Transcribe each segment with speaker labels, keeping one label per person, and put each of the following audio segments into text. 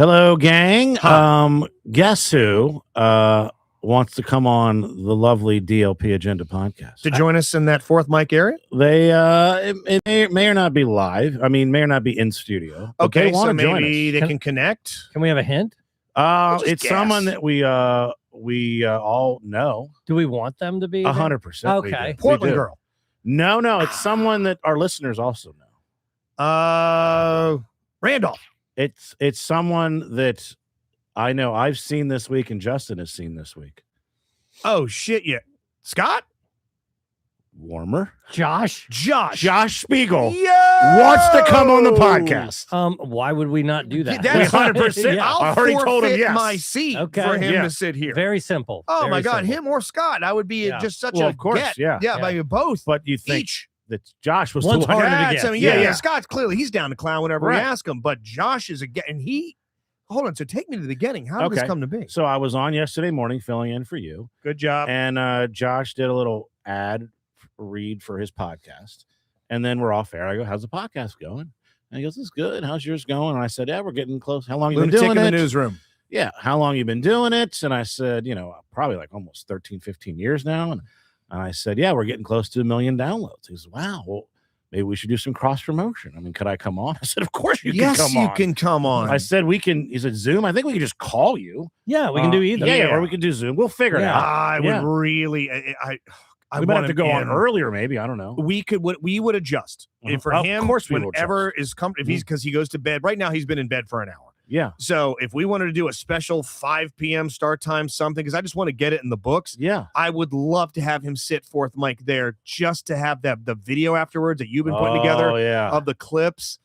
Speaker 1: Hello, gang.
Speaker 2: Huh.
Speaker 1: Guess who wants to come on the lovely DLP Agenda podcast
Speaker 2: To join us in that fourth mic area?
Speaker 1: They it may or not be live. I mean, may or not be in studio. but
Speaker 2: Okay,
Speaker 1: they want
Speaker 2: so
Speaker 1: to join
Speaker 2: maybe
Speaker 1: us.
Speaker 2: they can connect.
Speaker 3: Can we have a hint?
Speaker 2: just
Speaker 1: It's
Speaker 2: guess.
Speaker 1: someone that we all know.
Speaker 3: Do we want them to be there?
Speaker 1: 100%.
Speaker 3: Okay.
Speaker 2: Portland girl.
Speaker 1: No, it's someone that our listeners also know.
Speaker 2: Randolph.
Speaker 1: It's someone that I know I've seen this week and Justin has seen this week.
Speaker 2: Oh, shit, yeah. Scott?
Speaker 1: Warmer.
Speaker 3: Josh?
Speaker 1: Josh Spiegel
Speaker 2: Yo!
Speaker 1: wants to come on the podcast.
Speaker 3: Why would we not do that?
Speaker 2: That's
Speaker 1: 100%.
Speaker 3: Yeah.
Speaker 2: I'll
Speaker 1: I already told him
Speaker 2: forfeit
Speaker 1: yes.
Speaker 2: my seat
Speaker 3: Okay.
Speaker 2: for him
Speaker 1: Yeah.
Speaker 2: to sit here.
Speaker 3: Very simple.
Speaker 2: Oh,
Speaker 3: Very
Speaker 2: my God.
Speaker 3: simple.
Speaker 2: Him or Scott. I would be
Speaker 3: Yeah.
Speaker 2: just such
Speaker 1: Well,
Speaker 2: a
Speaker 1: of course,
Speaker 2: get.
Speaker 1: yeah.
Speaker 2: Yeah, maybe both.
Speaker 1: But you think
Speaker 2: Each.
Speaker 1: that Josh was
Speaker 3: One's
Speaker 1: too hard.
Speaker 3: harder to
Speaker 2: That's,
Speaker 3: get.
Speaker 2: I mean,
Speaker 1: Yeah,
Speaker 2: yeah,
Speaker 1: yeah.
Speaker 2: Scott's clearly, he's down to clown whenever
Speaker 1: Right.
Speaker 2: we ask him. But Josh is a get. And he, hold on. So take me to the beginning. How did this
Speaker 1: Okay.
Speaker 2: come to be?
Speaker 1: So I was on yesterday morning filling in for you,
Speaker 2: Good job.
Speaker 1: and Josh did a little ad read for his podcast, and then we're off air. I go, "How's the podcast going?" And he goes, "It's good. How's yours going?" And I said, "Yeah, we're getting close. How long you been
Speaker 2: Lunatic
Speaker 1: doing
Speaker 2: in the
Speaker 1: it?"
Speaker 2: newsroom.
Speaker 1: Yeah, how long you been doing it? And I said, probably like almost 13, 15 years now. And I said, yeah, we're getting close to 1 million downloads. He goes, wow, well, maybe we should do some cross promotion. I mean, could I come on? I said, of course you
Speaker 2: Yes,
Speaker 1: can come
Speaker 2: you
Speaker 1: on.
Speaker 2: can come on.
Speaker 1: I said, we can. He said, Zoom. I think we can just call you.
Speaker 3: Yeah, we can do either.
Speaker 1: Yeah, or we can do Zoom. We'll figure it
Speaker 3: Yeah.
Speaker 1: out.
Speaker 2: I would
Speaker 1: Yeah.
Speaker 2: really. I
Speaker 1: We might
Speaker 2: want
Speaker 1: have to
Speaker 2: him
Speaker 1: go on
Speaker 2: in.
Speaker 1: earlier, maybe. I don't know.
Speaker 2: We would adjust.
Speaker 1: Uh-huh.
Speaker 2: And for
Speaker 1: Of
Speaker 2: him,
Speaker 1: course we will
Speaker 2: whenever is comfortable, if he's because he goes to bed right now, he's been in bed for an hour.
Speaker 1: Yeah.
Speaker 2: So if we wanted to do a special 5 p.m. start time, something, because I just want to get it in the books,
Speaker 1: Yeah.
Speaker 2: I would love to have him sit fourth mic there just to have the video afterwards that you've been putting together
Speaker 1: yeah.
Speaker 2: of the clips.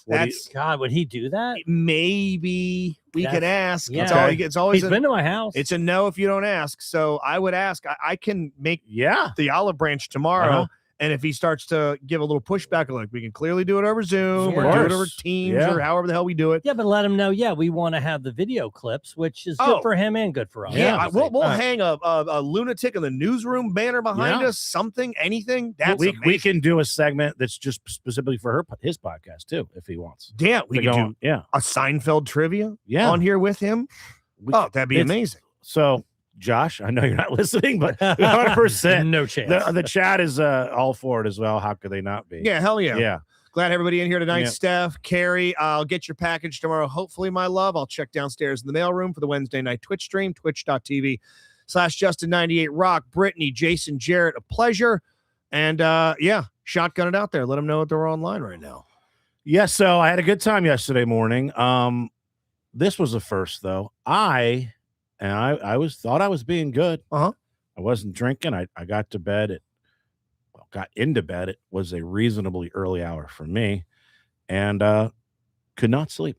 Speaker 1: What do you-
Speaker 2: That's
Speaker 3: God, would he do that?
Speaker 2: maybe we
Speaker 3: That's-
Speaker 2: could ask.
Speaker 3: yeah.
Speaker 2: It's,
Speaker 1: Okay.
Speaker 2: always, it's always
Speaker 3: He's been to my house.
Speaker 2: it's a no if you don't ask. So I would ask. I can make
Speaker 1: Yeah.
Speaker 2: the olive branch tomorrow.
Speaker 1: Uh-huh.
Speaker 2: And if he starts to give a little pushback, like we can clearly do it over Zoom
Speaker 3: Of
Speaker 2: or do it over
Speaker 1: course.
Speaker 2: Teams
Speaker 1: Yeah.
Speaker 2: or however the hell we do it.
Speaker 3: yeah, but let him know. Yeah, we want to have the video clips, which is
Speaker 2: Oh.
Speaker 3: good for him and good for us.
Speaker 2: Yeah,
Speaker 3: obviously.
Speaker 2: we'll hang a lunatic in the newsroom banner behind
Speaker 1: Yeah.
Speaker 2: us, something, anything. That's
Speaker 1: we
Speaker 2: amazing.
Speaker 1: can do a segment that's just specifically for his podcast too, if he wants.
Speaker 2: Yeah, we
Speaker 1: To
Speaker 2: could
Speaker 1: go
Speaker 2: do
Speaker 1: on. Yeah.
Speaker 2: a Seinfeld trivia
Speaker 1: Yeah.
Speaker 2: on here with him.
Speaker 1: We-
Speaker 2: Oh, that'd be
Speaker 1: it's-
Speaker 2: amazing.
Speaker 1: So, Josh, I know you're not listening, but 100%.
Speaker 3: No chance.
Speaker 1: The chat is all for it as well. How could they not be?
Speaker 2: Yeah, hell yeah.
Speaker 1: Yeah.
Speaker 2: Glad everybody in here tonight.
Speaker 1: Yeah.
Speaker 2: Steph, Carrie, I'll get your package tomorrow. Hopefully, my love. I'll check downstairs in the mailroom for the Wednesday night Twitch stream, twitch.tv/Justin98Rock. Brittany, Jason, Jarrett, a pleasure. And shotgun it out there. Let them know that they're online right now.
Speaker 1: Yes. So I had a good time yesterday morning. This was the first though. I thought I was being good.
Speaker 2: Uh-huh.
Speaker 1: I wasn't drinking. I got to bed got into bed. It was a reasonably early hour for me, and could not sleep.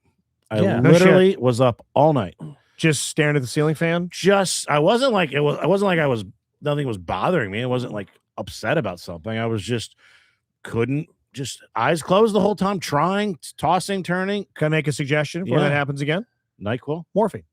Speaker 1: I
Speaker 3: Yeah.
Speaker 2: No
Speaker 1: literally was up all night.
Speaker 2: Just staring at the ceiling fan.
Speaker 1: I wasn't like nothing was bothering me. I wasn't like upset about something. I was just couldn't just eyes closed the whole time, trying, tossing, turning.
Speaker 2: Can I make a suggestion before
Speaker 1: Yeah.
Speaker 2: that happens again?
Speaker 1: NyQuil.
Speaker 2: Morphine.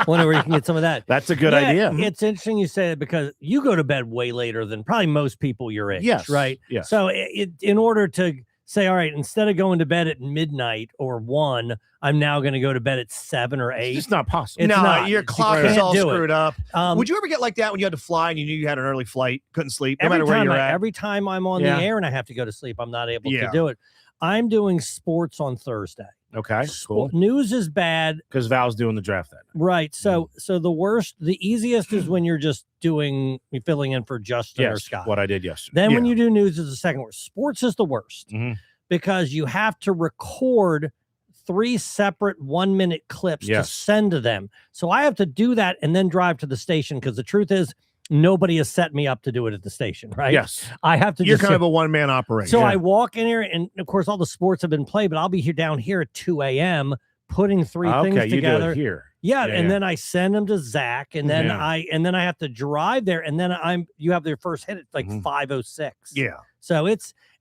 Speaker 3: Whenever you can get some of that.
Speaker 1: That's a good
Speaker 3: Yeah,
Speaker 1: idea.
Speaker 3: It's interesting you say it because you go to bed way later than probably most people your age.
Speaker 1: Yes,
Speaker 3: Right.
Speaker 1: yes.
Speaker 3: So in order to say, all right, instead of going to bed at midnight or 1, I'm now going to go to bed at 7 or 8.
Speaker 1: It's just not possible.
Speaker 3: It's
Speaker 2: no,
Speaker 3: not.
Speaker 2: your
Speaker 3: You
Speaker 2: clock is
Speaker 3: can't
Speaker 2: all
Speaker 3: do it.
Speaker 2: screwed up.
Speaker 3: Um,
Speaker 2: Would you ever get like that when you had to fly and you knew you had an early flight, couldn't sleep, no
Speaker 3: every
Speaker 2: matter where
Speaker 3: time
Speaker 2: you're at?
Speaker 3: every time I'm on
Speaker 1: Yeah.
Speaker 3: the air and I have to go to sleep, I'm not able
Speaker 2: Yeah.
Speaker 3: to do it. I'm doing sports on Thursday.
Speaker 1: Okay, cool.
Speaker 3: News is bad.
Speaker 1: Because Val's doing the draft that night.
Speaker 3: Right. So the easiest is when you're just filling in for Justin or
Speaker 1: Yes,
Speaker 3: Scott.
Speaker 1: what I did yesterday.
Speaker 3: Then when
Speaker 2: Yeah.
Speaker 3: you do news is the second worst. Sports is the worst
Speaker 1: Mhm.
Speaker 3: because you have to record 3 separate 1-minute clips to
Speaker 1: Yes.
Speaker 3: send to them. So I have to do that and then drive to the station because the truth is nobody has set me up to do it at the station. Right.
Speaker 1: Yes.
Speaker 3: I have to
Speaker 2: You're
Speaker 3: just
Speaker 2: kind of a one-man operation.
Speaker 3: so
Speaker 1: yeah.
Speaker 3: I walk in here, and of course, all the sports have been played, but I'll be here down here at 2 a.m. putting 3 things
Speaker 1: Okay, you do
Speaker 3: together.
Speaker 1: it here.
Speaker 3: Yeah,
Speaker 1: Yeah,
Speaker 3: and
Speaker 1: yeah.
Speaker 3: then I send them to Zach, and then
Speaker 1: Yeah.
Speaker 3: I have to drive there, and then you have their first hit at like
Speaker 1: Mhm.
Speaker 3: 5:06.
Speaker 2: yeah.
Speaker 3: So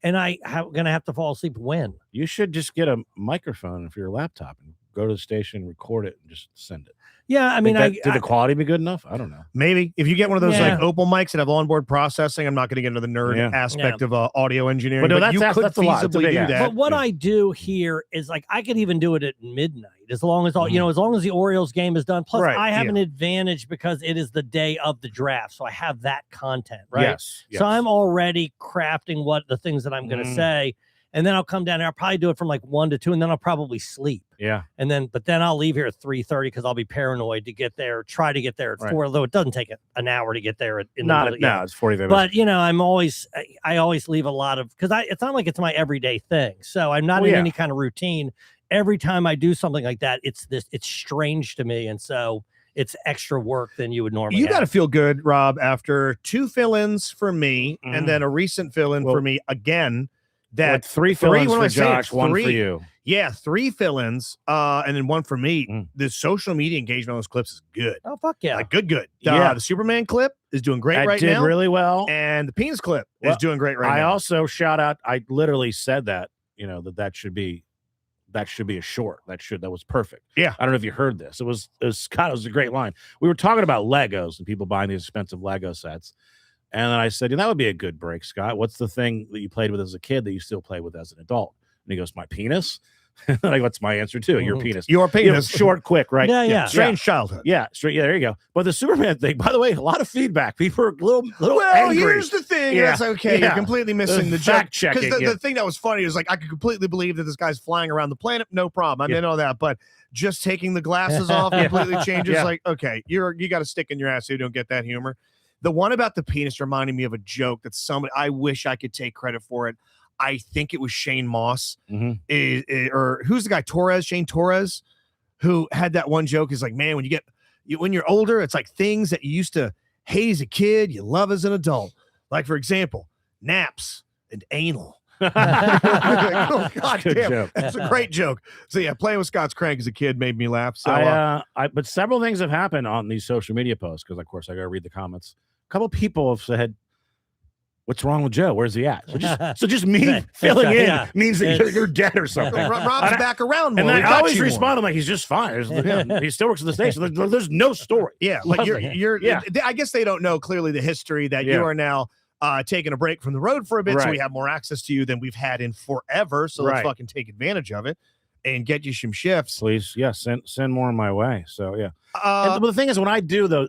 Speaker 3: gonna have to fall asleep when?
Speaker 1: You should just get a microphone for your laptop and go to the station, record it, and just send it.
Speaker 3: Yeah, I mean,
Speaker 1: Did the quality be good enough? I don't know.
Speaker 2: Maybe if you get one of those
Speaker 3: Yeah.
Speaker 2: like Opal mics that have onboard processing, I'm not going to get into the nerd
Speaker 1: Yeah.
Speaker 2: aspect of audio engineering,
Speaker 1: But no,
Speaker 2: you
Speaker 1: that's
Speaker 2: could
Speaker 1: a lot. It's a
Speaker 2: feasibly
Speaker 1: big
Speaker 2: do
Speaker 1: ask.
Speaker 2: that.
Speaker 3: But what
Speaker 1: Yeah.
Speaker 3: I do here is like I could even do it at midnight as long as all
Speaker 1: Mhm.
Speaker 3: as long as the Orioles game is done. Plus,
Speaker 2: Right,
Speaker 3: I have
Speaker 2: yeah.
Speaker 3: an advantage because it is the day of the draft, so I have that content, right?
Speaker 1: Yes.
Speaker 3: So I'm already crafting what the things that I'm going to
Speaker 1: Mm.
Speaker 3: say, and then I'll come down here. I'll probably do it from like 1 to 2, and then I'll probably sleep.
Speaker 1: Yeah.
Speaker 3: And then, but then I'll leave here at 3:30 because I'll be paranoid to get there. Try to get there at
Speaker 1: Right.
Speaker 3: 4, although it doesn't take an hour to get there. In the
Speaker 1: Not
Speaker 3: middle,
Speaker 1: no, it's 45 minutes.
Speaker 3: But I always leave a lot of because it's not like it's my everyday thing. So I'm not
Speaker 1: Well,
Speaker 3: in
Speaker 1: yeah.
Speaker 3: any kind of routine. Every time I do something like that, it's strange to me, and so it's extra work than you would normally.
Speaker 2: You got to
Speaker 3: have.
Speaker 2: feel good, Rob, after 2 fill-ins for me
Speaker 1: Mhm.
Speaker 2: and then a recent fill-in
Speaker 1: Well-
Speaker 2: for me again.
Speaker 1: What,
Speaker 2: That
Speaker 1: 3 fill-ins
Speaker 2: what am I
Speaker 1: for
Speaker 2: saying?
Speaker 1: Josh, 1 for
Speaker 2: 3.
Speaker 1: you.
Speaker 2: Yeah, 3 fill-ins, and then 1 for me.
Speaker 1: Mm.
Speaker 2: The social media engagement on those clips is good.
Speaker 3: Oh fuck yeah!
Speaker 2: Like good.
Speaker 1: Yeah.
Speaker 2: The Superman clip is doing great
Speaker 1: That
Speaker 2: right
Speaker 1: did
Speaker 2: now,
Speaker 1: really well.
Speaker 2: and the penis clip
Speaker 1: Well,
Speaker 2: is doing great right
Speaker 1: I
Speaker 2: now.
Speaker 1: also shout out. I literally said that that should be a short. That was perfect.
Speaker 2: Yeah.
Speaker 1: I don't know if you heard this. It was God. It was a great line. We were talking about Legos and people buying these expensive Lego sets, and then I said, that would be a good break, Scott. What's the thing that you played with as a kid that you still play with as an adult? And he goes, my penis. Like, what's my answer too? Your
Speaker 3: Mhm.
Speaker 1: penis.
Speaker 2: Your
Speaker 1: You know,
Speaker 2: penis.
Speaker 1: short, quick, right?
Speaker 3: Yeah.
Speaker 2: Strange childhood.
Speaker 1: Yeah, straight. Yeah, there you go. But the Superman thing, by the way, a lot of feedback. People are a little
Speaker 2: Well,
Speaker 1: angry.
Speaker 2: here's the thing.
Speaker 1: Yeah.
Speaker 2: That's okay. You're
Speaker 1: Yeah.
Speaker 2: completely missing the joke.
Speaker 1: Fact-checking,
Speaker 2: Because
Speaker 1: yeah.
Speaker 2: the thing that was funny is like I could completely believe that this guy's flying around the planet. No problem. I
Speaker 1: Yeah.
Speaker 2: didn't know that, but just taking the glasses off
Speaker 3: Yeah.
Speaker 2: completely changes.
Speaker 1: Yeah.
Speaker 2: Like, okay, you got a stick in your ass so you don't get that humor. The one about the penis reminded me of a joke that somebody. I wish I could take credit for it. I think it was Shane Moss,
Speaker 1: Mhm.
Speaker 2: or who's the guy? Shane Torres, who had that one joke. Is like, man, when you're older, it's like things that you used to hate as a kid, you love as an adult. Like, for example, naps and anal. Oh, God
Speaker 1: Good
Speaker 2: damn.
Speaker 1: joke.
Speaker 2: That's a great joke. So yeah, playing with Scott's crank as a kid made me laugh. So
Speaker 1: But several things have happened on these social media posts because, of course, I got to read the comments. A couple people have said, "What's wrong with Joe? Where's he at?" So just me
Speaker 3: That's
Speaker 1: filling
Speaker 3: right,
Speaker 1: in
Speaker 3: yeah.
Speaker 1: means that
Speaker 3: It's-
Speaker 1: you're dead or something.
Speaker 2: Rob's
Speaker 1: And I-
Speaker 2: back around more.
Speaker 1: And
Speaker 2: We
Speaker 1: I
Speaker 2: got
Speaker 1: always
Speaker 2: you more.
Speaker 1: respond, I'm like, he's just fine. He still works at the station. There's no story.
Speaker 2: Yeah, like
Speaker 1: Lovely.
Speaker 2: you're. I guess they don't know clearly the history that
Speaker 1: Yeah.
Speaker 2: you are now taking a break from the road for a bit, so
Speaker 1: Right.
Speaker 2: we have more access to you than we've had in forever. So let's
Speaker 1: Right.
Speaker 2: fucking take advantage of it and get you some shifts.
Speaker 1: Please, yeah, send more my way. So yeah.
Speaker 2: Uh,
Speaker 1: But the thing is, when I do though,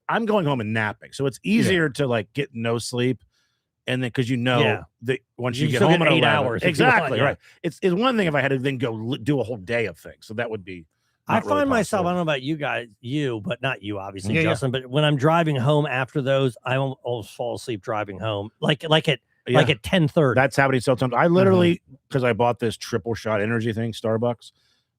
Speaker 1: I'm going home and napping, so it's easier to like get no sleep, and then because
Speaker 3: Yeah.
Speaker 1: that once
Speaker 3: You
Speaker 1: you get
Speaker 3: still
Speaker 1: home
Speaker 3: get
Speaker 1: at
Speaker 3: 8
Speaker 1: 11,
Speaker 3: hours if you
Speaker 1: exactly
Speaker 3: want, yeah.
Speaker 1: right. It's one thing if I had to then go do a whole day of things, so that would be.
Speaker 3: I
Speaker 1: not really
Speaker 3: find myself, I
Speaker 1: possible.
Speaker 3: don't know about you guys, but not you, obviously,
Speaker 2: Yeah, yeah.
Speaker 3: Justin. But when I'm driving home after those, I almost fall asleep driving home, like at
Speaker 1: Yeah.
Speaker 3: like at 10:30.
Speaker 1: That's happening sometimes. I literally because I bought this triple shot energy thing, Starbucks,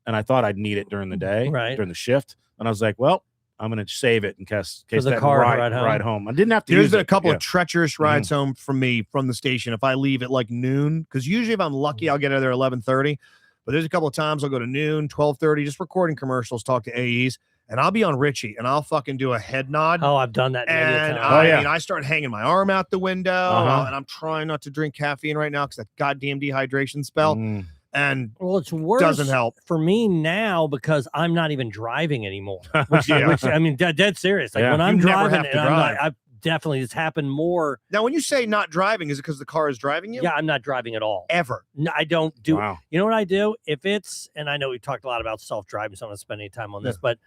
Speaker 1: and I thought I'd need it during the day,
Speaker 3: Right.
Speaker 1: during the shift, and I was like, well, I'm going to save it in case
Speaker 3: the
Speaker 1: that
Speaker 3: car
Speaker 1: ride
Speaker 3: ride home.
Speaker 1: I didn't have to.
Speaker 2: There's
Speaker 1: use
Speaker 2: been
Speaker 1: it.
Speaker 2: a couple
Speaker 1: Yeah.
Speaker 2: of treacherous rides home from me from the station. If I leave at like noon, because usually if I'm lucky, I'll get out there at 11:30. But there's a couple of times I'll go to noon, 12:30, just recording commercials, talk to AEs, and I'll be on Richie and I'll fucking do a head nod.
Speaker 3: Oh, I've done that. many a
Speaker 2: And
Speaker 3: time.
Speaker 2: I
Speaker 1: yeah.
Speaker 2: mean, I start hanging my arm out the window, and I'm trying not to drink caffeine right now because that goddamn dehydration spell.
Speaker 1: Mm.
Speaker 2: And
Speaker 3: Well, it's worse.
Speaker 2: Doesn't help.
Speaker 3: for me now because I'm not even driving anymore. Which,
Speaker 2: Yeah.
Speaker 3: which I mean, dead serious. Like
Speaker 1: Yeah.
Speaker 3: when I'm
Speaker 2: You never
Speaker 3: driving,
Speaker 2: have to
Speaker 3: and I'm not,
Speaker 2: drive.
Speaker 3: I've definitely it's happened more.
Speaker 2: now, when you say not driving, is it because the car is driving you?
Speaker 3: Yeah, I'm not driving at all.
Speaker 2: Ever.
Speaker 3: No, I don't do.
Speaker 1: Wow.
Speaker 3: You know what I do? If it's, and I know we talked a lot about self-driving, so I'm not spend any time on this, but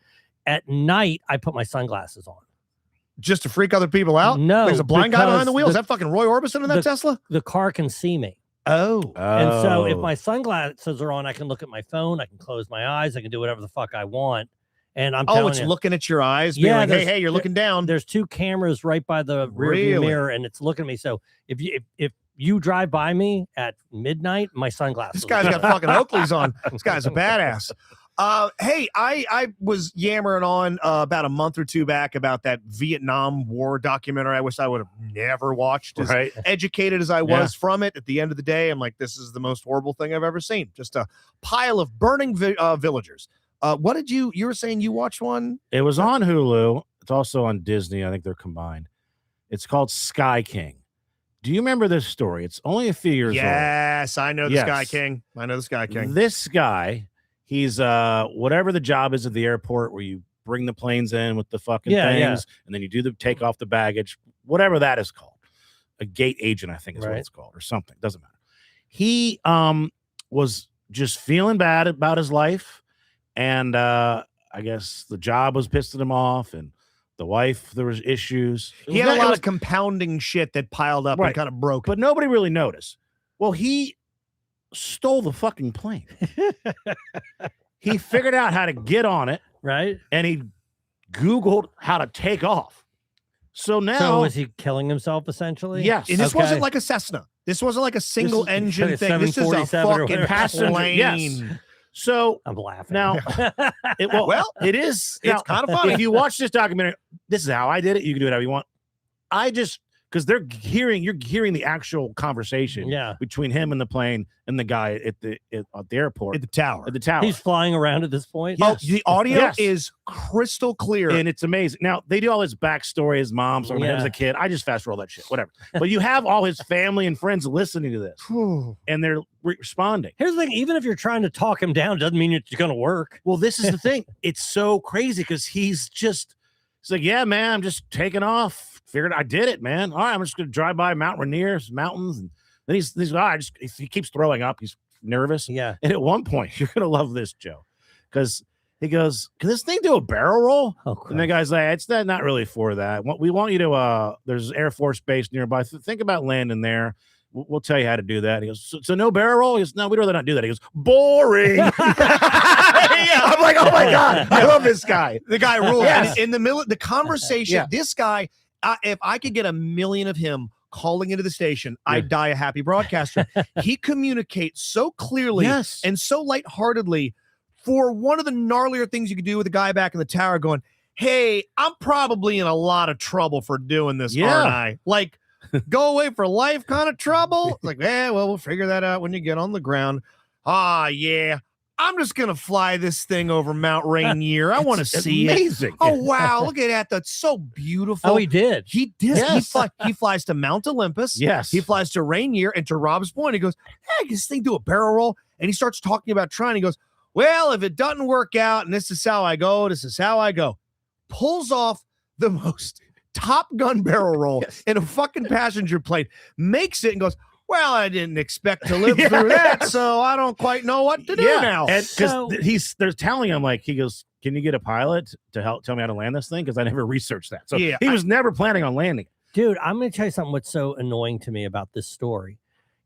Speaker 3: at night I put my sunglasses on.
Speaker 2: Just to freak other people out?
Speaker 3: No,
Speaker 2: There's a blind guy behind the wheel. Is
Speaker 3: the-
Speaker 2: that fucking Roy Orbison in that
Speaker 3: the-
Speaker 2: Tesla?
Speaker 3: The car can see me.
Speaker 2: Oh.
Speaker 3: And so if
Speaker 1: Oh.
Speaker 3: my sunglasses are on, I can look at my phone, I can close my eyes, I can do whatever the fuck I want. And I'm
Speaker 2: Oh,
Speaker 3: telling
Speaker 2: it's
Speaker 3: you,
Speaker 2: looking at your eyes, being
Speaker 3: Yeah,
Speaker 2: like, hey,
Speaker 3: there's-
Speaker 2: you're looking down.
Speaker 3: there's 2 cameras right by the rear view
Speaker 2: Really?
Speaker 3: mirror, and it's looking at me. So if you drive by me at midnight, my sunglasses.
Speaker 2: This guy's got fucking Oakleys on. This guy's a badass. Hey, I was yammering on about a month or two back about that Vietnam War documentary. I wish I would have never watched. As
Speaker 1: Right.
Speaker 2: educated as I was from it, at the end of the day, I'm like, this is the most horrible thing I've ever seen. Just a pile of burning villagers. What did you were saying you watched one?
Speaker 1: It was on Hulu. It's also on Disney. I think they're combined. It's called Sky King. Do you remember this story? It's only a few years old.
Speaker 2: Yes, I know the
Speaker 1: Yes.
Speaker 2: Sky King. I know the Sky King.
Speaker 1: This guy, He's whatever the job is at the airport where you bring the planes in with the fucking
Speaker 3: Yeah,
Speaker 1: things,
Speaker 3: yeah.
Speaker 1: and then you do the take off the baggage, whatever that is called. A gate agent, I think is what
Speaker 3: Right.
Speaker 1: it's called, or something. Doesn't matter. He was just feeling bad about his life, and I guess the job was pissing him off, and the wife, there was issues.
Speaker 2: He had a lot of compounding shit that piled up
Speaker 1: Right.
Speaker 2: and kind of broke.
Speaker 1: but nobody really noticed. Well, he stole the fucking plane. He figured out how to get on it,
Speaker 3: Right?
Speaker 1: and he Googled how to take off. So now,
Speaker 3: So was he killing himself essentially?
Speaker 1: yes,
Speaker 2: And this
Speaker 3: Okay.
Speaker 2: wasn't like a Cessna. This wasn't like a single
Speaker 1: is
Speaker 2: engine
Speaker 3: like a
Speaker 2: thing. This is a
Speaker 3: 747 or
Speaker 2: fucking
Speaker 3: whatever.
Speaker 1: Passenger,
Speaker 2: plane.
Speaker 1: yes. So
Speaker 3: I'm laughing.
Speaker 1: now, well, it is.
Speaker 2: It's
Speaker 1: Now,
Speaker 2: kind of funny.
Speaker 1: if you watch this documentary, this is how I did it. You can do it however you want. I just because you're hearing the actual conversation
Speaker 3: yeah.
Speaker 1: between him and the plane and the guy at the airport
Speaker 2: At the tower.
Speaker 1: at the tower.
Speaker 3: He's flying around at this point.
Speaker 2: Oh, the audio
Speaker 1: Yes.
Speaker 2: is crystal clear.
Speaker 1: and it's amazing. Now they do all his backstory, his mom's or him as
Speaker 3: Yeah.
Speaker 1: a kid. I just fast forward all that shit, whatever. But you have all his family and friends listening to this,
Speaker 2: Whew.
Speaker 1: and they're responding.
Speaker 3: Here's the thing: even if you're trying to talk him down, doesn't mean it's going to work.
Speaker 1: Well, this is the thing. It's so crazy because he's like, yeah, man, I'm just taking off. Figured I did it, man. All right, I'm just gonna drive by Mount Rainier mountains, and then he keeps throwing up. He's nervous,
Speaker 3: Yeah.
Speaker 1: and at one point, you're gonna love this, Joe, because he goes, "Can this thing do a barrel roll?"
Speaker 3: Oh,
Speaker 1: And the
Speaker 3: crap.
Speaker 1: guy's like, "It's not really for that. We want you to. There's Air Force Base nearby. Think about landing there. We'll tell you how to do that." He goes, "So no barrel roll?" He goes, "No, we'd rather not do that." He goes, "Boring." I'm like, "Oh my god, I love this guy."
Speaker 2: The guy rules.
Speaker 1: Yes.
Speaker 2: And in the middle, the conversation,
Speaker 1: Yeah.
Speaker 2: this guy, if I could get a million of him calling into the station,
Speaker 1: Yeah.
Speaker 2: I'd die a happy broadcaster. He communicates so clearly
Speaker 1: Yes,
Speaker 2: and so lightheartedly for one of the gnarlier things you could do with a guy back in the tower going, hey, I'm probably in a lot of trouble for doing this,
Speaker 1: Yeah.
Speaker 2: aren't I? Like, go away for life kind of trouble? Like, well, we'll figure that out when you get on the ground. Ah, yeah. I'm just going to fly this thing over Mount Rainier. I want to
Speaker 1: It's
Speaker 2: see it.
Speaker 1: amazing.
Speaker 2: Oh, wow. Look at that. That's so beautiful.
Speaker 3: Oh, he did.
Speaker 2: He did.
Speaker 1: Yes.
Speaker 2: He flies to Mount Olympus.
Speaker 1: Yes,
Speaker 2: He flies to Rainier, and to Rob's point, he goes, hey, can this thing do a barrel roll? And he starts talking about trying. He goes, well, if it doesn't work out, and this is how I go, this is how I go. Pulls off the most Top Gun barrel roll
Speaker 1: Yes.
Speaker 2: in a fucking passenger plane, makes it, and goes, well, I didn't expect to live
Speaker 1: Yeah.
Speaker 2: through that, so I don't quite know what to do now.
Speaker 1: And because
Speaker 3: So-
Speaker 1: they're telling him, like, he goes, "Can you get a pilot to help tell me how to land this thing?" Because I never researched that. So
Speaker 2: Yeah,
Speaker 1: he was never planning on landing it.
Speaker 3: Dude, I'm going to tell you something what's so annoying to me about this story.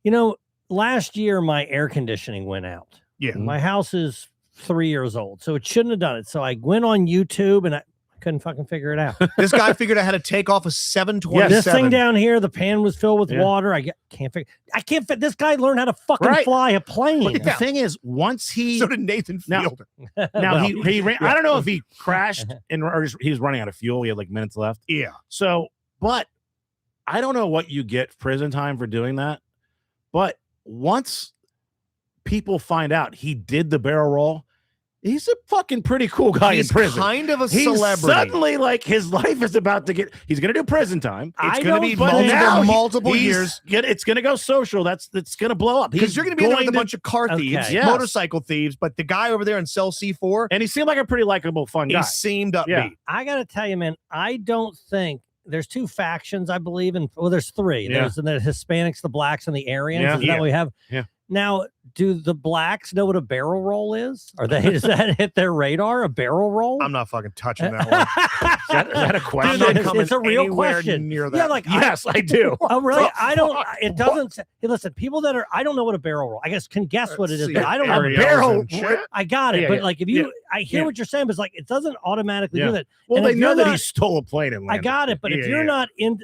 Speaker 3: You know, last year my air conditioning went out.
Speaker 2: Yeah.
Speaker 3: My house is 3 years old, so it shouldn't have done it. So I went on YouTube and I couldn't fucking figure it out.
Speaker 2: This guy figured out how to take off a 727.
Speaker 3: This thing down here, the pan was filled with
Speaker 1: Yeah.
Speaker 3: water. I can't fit. This guy learned how to fucking
Speaker 1: Right.
Speaker 3: fly a plane.
Speaker 1: But the thing is, once he
Speaker 2: So did Nathan
Speaker 1: Now-
Speaker 2: Fielder.
Speaker 1: now
Speaker 3: Well,
Speaker 1: he ran, I don't know if he crashed or he was running out of fuel. He had like minutes left.
Speaker 2: Yeah.
Speaker 1: So, but I don't know what you get prison time for doing that. But once people find out he did the barrel roll, he's a fucking pretty cool guy
Speaker 2: He's
Speaker 1: in prison.
Speaker 2: kind of a
Speaker 1: He's
Speaker 2: celebrity.
Speaker 1: suddenly like his life is about to get. He's going to do prison time.
Speaker 2: It's
Speaker 3: I
Speaker 2: going to be
Speaker 3: don't think-
Speaker 2: multiple
Speaker 1: he's
Speaker 2: years.
Speaker 1: It's going to go social. It's going to blow up.
Speaker 2: Because
Speaker 1: He's
Speaker 2: you're going to be in there with a
Speaker 1: to-
Speaker 2: bunch of car thieves,
Speaker 3: Okay.
Speaker 1: Yes.
Speaker 2: motorcycle thieves, but the guy over there in cell C4,
Speaker 1: and he seemed like a pretty likable, fun
Speaker 2: he
Speaker 1: guy.
Speaker 2: seemed upbeat.
Speaker 1: Yeah.
Speaker 3: I got to tell you, man, I don't think there's two factions, I believe, in well, there's three.
Speaker 1: Yeah.
Speaker 3: There's the Hispanics, the blacks, and the Aryans.
Speaker 1: Yeah.
Speaker 3: Is that
Speaker 2: Yeah.
Speaker 3: what we have?
Speaker 1: Yeah.
Speaker 3: Now, do the blacks know what a barrel roll is? Does that hit their radar? A barrel roll?
Speaker 2: I'm not fucking touching that one.
Speaker 1: Is that a
Speaker 2: I'm
Speaker 1: question?
Speaker 2: not
Speaker 3: It's-
Speaker 2: coming
Speaker 3: it's a real
Speaker 2: anywhere
Speaker 3: question.
Speaker 2: near that.
Speaker 3: Yeah, like
Speaker 1: Yes, I do.
Speaker 3: oh, really?
Speaker 2: the
Speaker 3: I don't.
Speaker 2: fuck?
Speaker 3: It doesn't. Say, hey, listen, people that are I don't know what a barrel roll. I guess can guess what it is,
Speaker 2: See,
Speaker 3: but I don't know.
Speaker 2: Ariel's
Speaker 1: barrel-
Speaker 2: and shit.
Speaker 3: I got it,
Speaker 1: Yeah,
Speaker 3: but
Speaker 1: yeah,
Speaker 3: like if you,
Speaker 1: yeah,
Speaker 3: I hear
Speaker 1: yeah.
Speaker 3: what you're saying, but it's like it doesn't automatically
Speaker 1: Yeah.
Speaker 3: do that.
Speaker 1: Well,
Speaker 3: And
Speaker 1: they
Speaker 3: if
Speaker 1: know
Speaker 3: you're
Speaker 1: that
Speaker 3: not-
Speaker 1: he stole a plane and
Speaker 3: I
Speaker 1: landed.
Speaker 3: got it, but if
Speaker 2: Yeah,
Speaker 3: you're
Speaker 2: yeah.
Speaker 3: not in,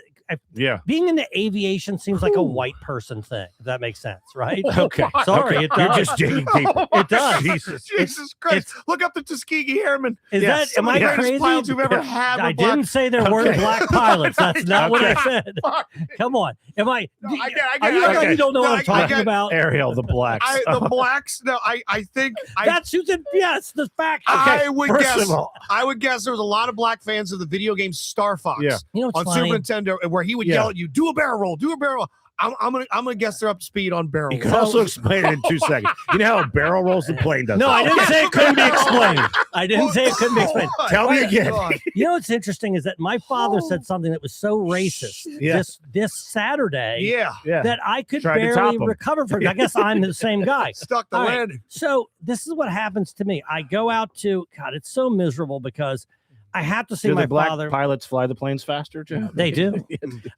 Speaker 1: Yeah.
Speaker 3: being into aviation seems like a
Speaker 2: Whew.
Speaker 3: white person thing. If that makes sense, right?
Speaker 1: Okay.
Speaker 3: Sorry,
Speaker 1: Okay.
Speaker 3: it
Speaker 1: You're
Speaker 3: does.
Speaker 1: just digging people.
Speaker 3: It does.
Speaker 1: Jesus.
Speaker 2: Jesus Christ. Look up the Tuskegee Airmen.
Speaker 3: Is
Speaker 1: Yes,
Speaker 3: that am I
Speaker 2: Some of the greatest
Speaker 3: crazy?
Speaker 2: pilots we've ever
Speaker 1: Yeah.
Speaker 2: had.
Speaker 3: I
Speaker 2: were black.
Speaker 3: didn't say there weren't
Speaker 1: Okay.
Speaker 3: black pilots. That's not what I
Speaker 1: Okay.
Speaker 3: said.
Speaker 2: Fuck.
Speaker 3: Come on. Am I?
Speaker 2: No, I get
Speaker 3: Are you
Speaker 2: it.
Speaker 3: like
Speaker 1: okay.
Speaker 3: you don't know
Speaker 2: No,
Speaker 3: what
Speaker 2: I
Speaker 3: I'm talking
Speaker 2: get-
Speaker 3: about?
Speaker 1: Ariel, the blacks.
Speaker 2: The blacks. No, I think.
Speaker 3: That's who said yes. The fact.
Speaker 2: I would
Speaker 1: First
Speaker 2: guess.
Speaker 1: of all,
Speaker 2: I would guess there was a lot of black fans of the video game Star Fox
Speaker 1: Yeah.
Speaker 3: You know what's
Speaker 2: on
Speaker 3: funny?
Speaker 2: Super Nintendo, where he would
Speaker 1: Yeah.
Speaker 2: yell at you, "Do a barrel roll, do a barrel roll." I'm gonna guess they're up to speed on barrel.
Speaker 1: You can
Speaker 2: rolls.
Speaker 1: also explain it in 2 seconds. You know how a barrel rolls the plane does.
Speaker 3: No, I didn't say it couldn't be explained. I didn't say it couldn't be explained.
Speaker 1: Tell me again.
Speaker 3: You know what's interesting is that my father said something that was so racist
Speaker 1: Yeah.
Speaker 3: this Saturday
Speaker 2: Yeah,
Speaker 1: Yeah.
Speaker 3: that I could
Speaker 1: Tried to top
Speaker 3: barely
Speaker 1: him.
Speaker 3: recover from it. I guess I'm the same guy.
Speaker 2: stuck the
Speaker 3: All right.
Speaker 2: landing.
Speaker 3: So this is what happens to me. I go out to God. It's so miserable because I have to see
Speaker 1: Do
Speaker 3: my
Speaker 1: the black
Speaker 3: father.
Speaker 1: pilots fly the planes faster, Joe?
Speaker 3: They do.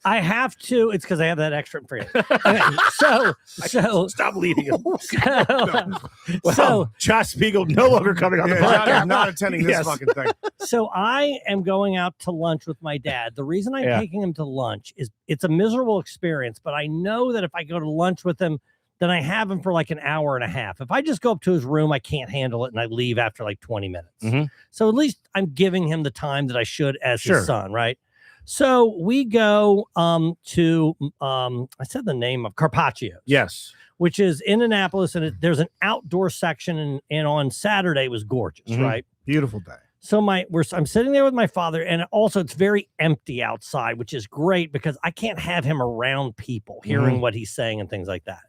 Speaker 3: I have to. It's because I have that extra free. Okay, so
Speaker 1: Stop leading him.
Speaker 3: so, so
Speaker 1: Josh Spiegel no longer coming on the
Speaker 2: Yeah,
Speaker 1: podcast.
Speaker 2: I'm not attending this
Speaker 1: Yes.
Speaker 2: fucking thing.
Speaker 3: So I am going out to lunch with my dad. The reason I'm
Speaker 1: Yeah.
Speaker 3: taking him to lunch is it's a miserable experience, but I know that if I go to lunch with him, then I have him for like an hour and a half. If I just go up to his room, I can't handle it and I leave after like 20 minutes.
Speaker 1: Mhm.
Speaker 3: So at least I'm giving him the time that I should as
Speaker 1: Sure.
Speaker 3: his son, right? So we go to I said the name of Carpaccio's.
Speaker 1: Yes.
Speaker 3: Which is in Annapolis, and there's an outdoor section, and on Saturday it was gorgeous,
Speaker 1: Mhm.
Speaker 3: right?
Speaker 2: Beautiful day.
Speaker 3: So I'm sitting there with my father, and also it's very empty outside, which is great because I can't have him around people hearing what he's saying and things like that.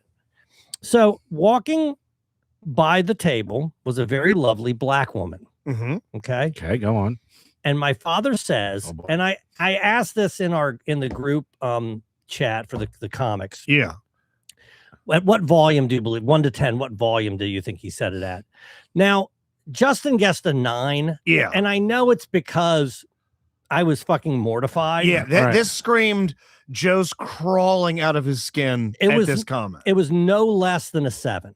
Speaker 3: So walking by the table was a very lovely black woman.
Speaker 2: Mm-hmm.
Speaker 3: Okay.
Speaker 1: Okay, go on.
Speaker 3: And my father says,
Speaker 1: Oh, boy.
Speaker 3: and I asked this in the group chat for the comics.
Speaker 2: Yeah.
Speaker 3: At what volume do you believe? 1 to 10, what volume do you think he said it at? Now, Justin guessed a 9.
Speaker 2: Yeah.
Speaker 3: And I know it's because I was fucking mortified.
Speaker 2: Yeah.
Speaker 1: Right.
Speaker 2: This screamed Joe's crawling out of his skin
Speaker 3: It
Speaker 2: at
Speaker 3: was-
Speaker 2: this comment.
Speaker 3: It was no less than a 7.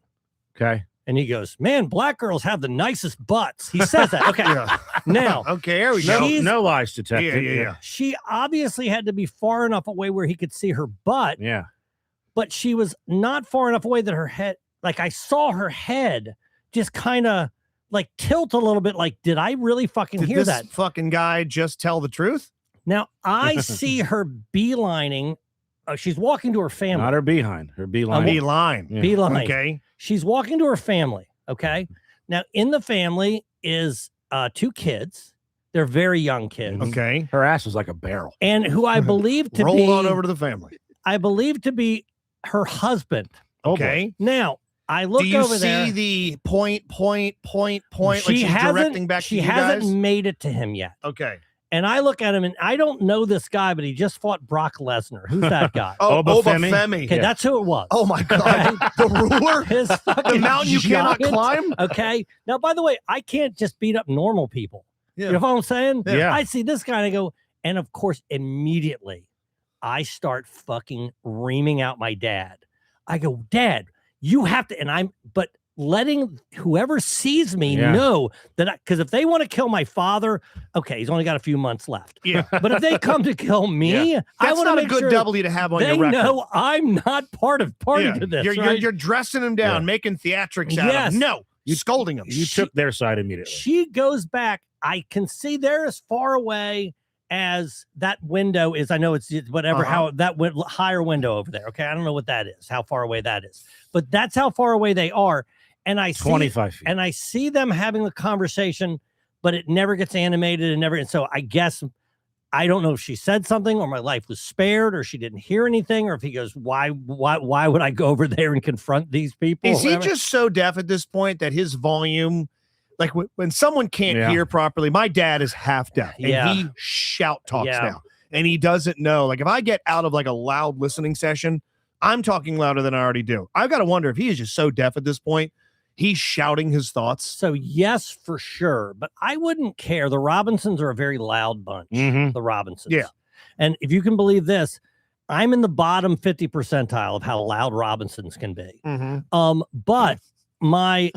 Speaker 1: Okay.
Speaker 3: And he goes, man, black girls have the nicest butts. He says that. Okay.
Speaker 2: Yeah.
Speaker 3: Now,
Speaker 2: Okay, there we
Speaker 1: No,
Speaker 2: go.
Speaker 3: She's-
Speaker 1: no lies detected.
Speaker 2: Yeah.
Speaker 3: she obviously had to be far enough away where he could see her butt,
Speaker 1: Yeah.
Speaker 3: but she was not far enough away that her head, like I saw her head just kind of like tilt a little bit. Like, did I really fucking
Speaker 2: Did
Speaker 3: hear
Speaker 2: this
Speaker 3: that?
Speaker 2: fucking guy just tell the truth?
Speaker 3: Now I see her beelining. She's walking to her family.
Speaker 1: Not her behind. Her beeline.
Speaker 2: Beeline.
Speaker 1: Yeah.
Speaker 3: Beeline.
Speaker 2: Okay.
Speaker 3: She's walking to her family. Okay. Now in the family is 2 kids. They're very young kids.
Speaker 1: Mhm.
Speaker 2: Okay.
Speaker 1: Her ass was like a barrel.
Speaker 3: And who I believe to
Speaker 2: Roll
Speaker 3: be
Speaker 2: on over to the family.
Speaker 3: I believe to be her husband.
Speaker 1: Oh, boy.
Speaker 2: Okay.
Speaker 3: Now I look
Speaker 2: Do you
Speaker 3: over
Speaker 2: see
Speaker 3: there.
Speaker 2: the point like she's
Speaker 3: hasn't,
Speaker 2: directing back
Speaker 3: she
Speaker 2: to you
Speaker 3: hasn't
Speaker 2: guys?
Speaker 3: made it to him yet.
Speaker 2: Okay.
Speaker 3: And I look at him and I don't know this guy, but he just fought Brock Lesnar. Who's that guy?
Speaker 2: Oh,
Speaker 1: Obafemi?
Speaker 2: Obafemi.
Speaker 3: Okay, that's who it was.
Speaker 2: Oh my God. The ruler?
Speaker 3: His
Speaker 2: The
Speaker 3: fucking
Speaker 2: mountain you cannot
Speaker 3: giant.
Speaker 2: climb?
Speaker 3: Okay. Now, by the way, I can't just beat up normal people.
Speaker 2: Yeah.
Speaker 3: You know what I'm saying?
Speaker 1: Yeah.
Speaker 3: I see this guy and I go, and of course, immediately I start fucking reaming out my dad. I go, Dad, you have to, but letting whoever sees me
Speaker 1: Yeah.
Speaker 3: know that, because if they want to kill my father, okay, he's only got a few months left.
Speaker 2: Yeah.
Speaker 3: But if they come to kill me, I
Speaker 2: That's
Speaker 3: want to
Speaker 2: not a
Speaker 3: make
Speaker 2: good
Speaker 3: sure
Speaker 2: W to have on
Speaker 3: they
Speaker 2: your record.
Speaker 3: know I'm not party
Speaker 2: Yeah.
Speaker 3: to this.
Speaker 2: You're,
Speaker 3: right?
Speaker 2: you're dressing him down,
Speaker 1: Yeah.
Speaker 2: making theatrics out of
Speaker 3: Yes.
Speaker 2: him. No,
Speaker 1: You-
Speaker 2: scolding him.
Speaker 1: You took their side immediately.
Speaker 3: She goes back. I can see they're as far away as that window is. I know it's whatever, how that higher window over there. Okay. I don't know what that is, how far away that is, but that's how far away they are. And I see,
Speaker 1: 25 feet.
Speaker 3: and I see them having the conversation, but it never gets animated and so I guess, I don't know if she said something or my life was spared or she didn't hear anything, or if he goes, why would I go over there and confront these people?
Speaker 2: Is he
Speaker 3: Whatever.
Speaker 2: just so deaf at this point that his volume, like when someone can't
Speaker 1: Yeah.
Speaker 2: hear properly, my dad is half deaf and
Speaker 3: Yeah.
Speaker 2: he shout talks
Speaker 3: Yeah.
Speaker 2: now and he doesn't know. Like if I get out of like a loud listening session, I'm talking louder than I already do. I've got to wonder if he is just so deaf at this point, he's shouting his thoughts.
Speaker 3: So yes, for sure, but I wouldn't care. The Robinsons are a very loud bunch.
Speaker 1: Mhm.
Speaker 3: The Robinsons.
Speaker 2: Yeah.
Speaker 3: And if you can believe this, I'm in the bottom 50 percentile of how loud Robinsons can be. But my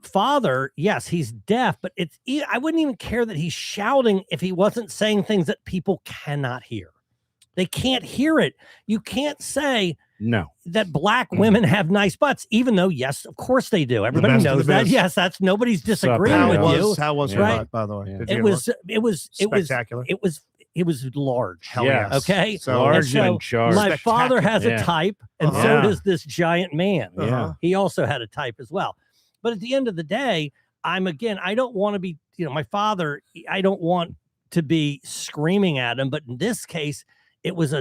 Speaker 3: father, yes, he's deaf, but I wouldn't even care that he's shouting if he wasn't saying things that people cannot hear. They can't hear it. You can't say
Speaker 1: No.
Speaker 3: that black women have nice butts, even though, yes, of course they do. Everybody
Speaker 2: best of
Speaker 3: knows
Speaker 2: the
Speaker 3: that.
Speaker 2: best.
Speaker 3: Yes, that's nobody's disagreeing
Speaker 1: How
Speaker 3: with you.
Speaker 2: How was her
Speaker 3: Right.
Speaker 2: butt, by the way?
Speaker 1: Yeah.
Speaker 2: Did you
Speaker 3: It
Speaker 2: look?
Speaker 3: was
Speaker 2: Spectacular.
Speaker 3: it was large.
Speaker 2: Hell
Speaker 1: Yes.
Speaker 2: yes.
Speaker 3: Okay.
Speaker 2: So
Speaker 1: Large
Speaker 3: so
Speaker 1: and in charge.
Speaker 3: My father has
Speaker 1: Yeah.
Speaker 3: a type, and so
Speaker 1: Yeah.
Speaker 3: does this giant man.
Speaker 1: Yeah.
Speaker 3: He also had a type as well. But at the end of the day, I don't want to be, my father, I don't want to be screaming at him. But in this case, it was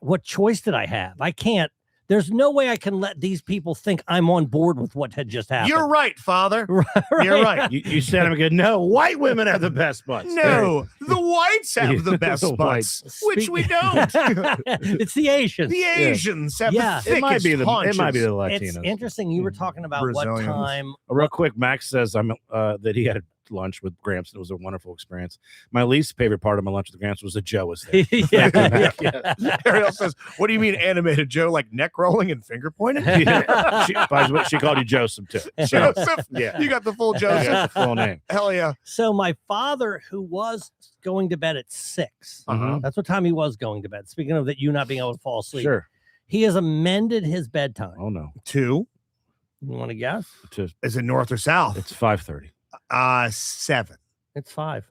Speaker 3: what choice did I have? I can't. There's no way I can let these people think I'm on board with what had just happened.
Speaker 2: You're right, Father.
Speaker 3: Right.
Speaker 2: You're right.
Speaker 1: You said I'm good. No, white women have the best butts.
Speaker 2: No, the whites have the best
Speaker 1: The
Speaker 2: butts,
Speaker 1: whites.
Speaker 2: which we don't.
Speaker 3: It's the Asians.
Speaker 2: The Asians have
Speaker 3: Yeah.
Speaker 2: the thickest
Speaker 1: It might be the
Speaker 2: haunches.
Speaker 3: It's
Speaker 1: Latinos.
Speaker 3: interesting. You were talking about what
Speaker 2: Brazilians.
Speaker 3: time.
Speaker 1: Real quick, Max says that he had lunch with Gramps and it was a wonderful experience. My least favorite part of my lunch with Gramps was that Joe was there.
Speaker 3: Yeah.
Speaker 2: Ariel says, "What do you mean animated, Joe? Like neck rolling and finger pointing?"
Speaker 1: By the way, she called you Joseph too. So,
Speaker 2: Joseph,
Speaker 1: yeah.
Speaker 2: you got the full
Speaker 1: I
Speaker 2: Joseph.
Speaker 1: got the full name.
Speaker 2: Hell yeah!
Speaker 3: So my father, who was going to bed at 6,
Speaker 2: Uh-huh.
Speaker 3: that's what time he was going to bed. Speaking of that, you not being able to fall asleep,
Speaker 1: Sure.
Speaker 3: he has amended his bedtime.
Speaker 1: Oh no.
Speaker 2: 2
Speaker 3: You want to guess?
Speaker 2: is it north or south?
Speaker 1: It's 5:30.
Speaker 2: 7.
Speaker 3: It's 5.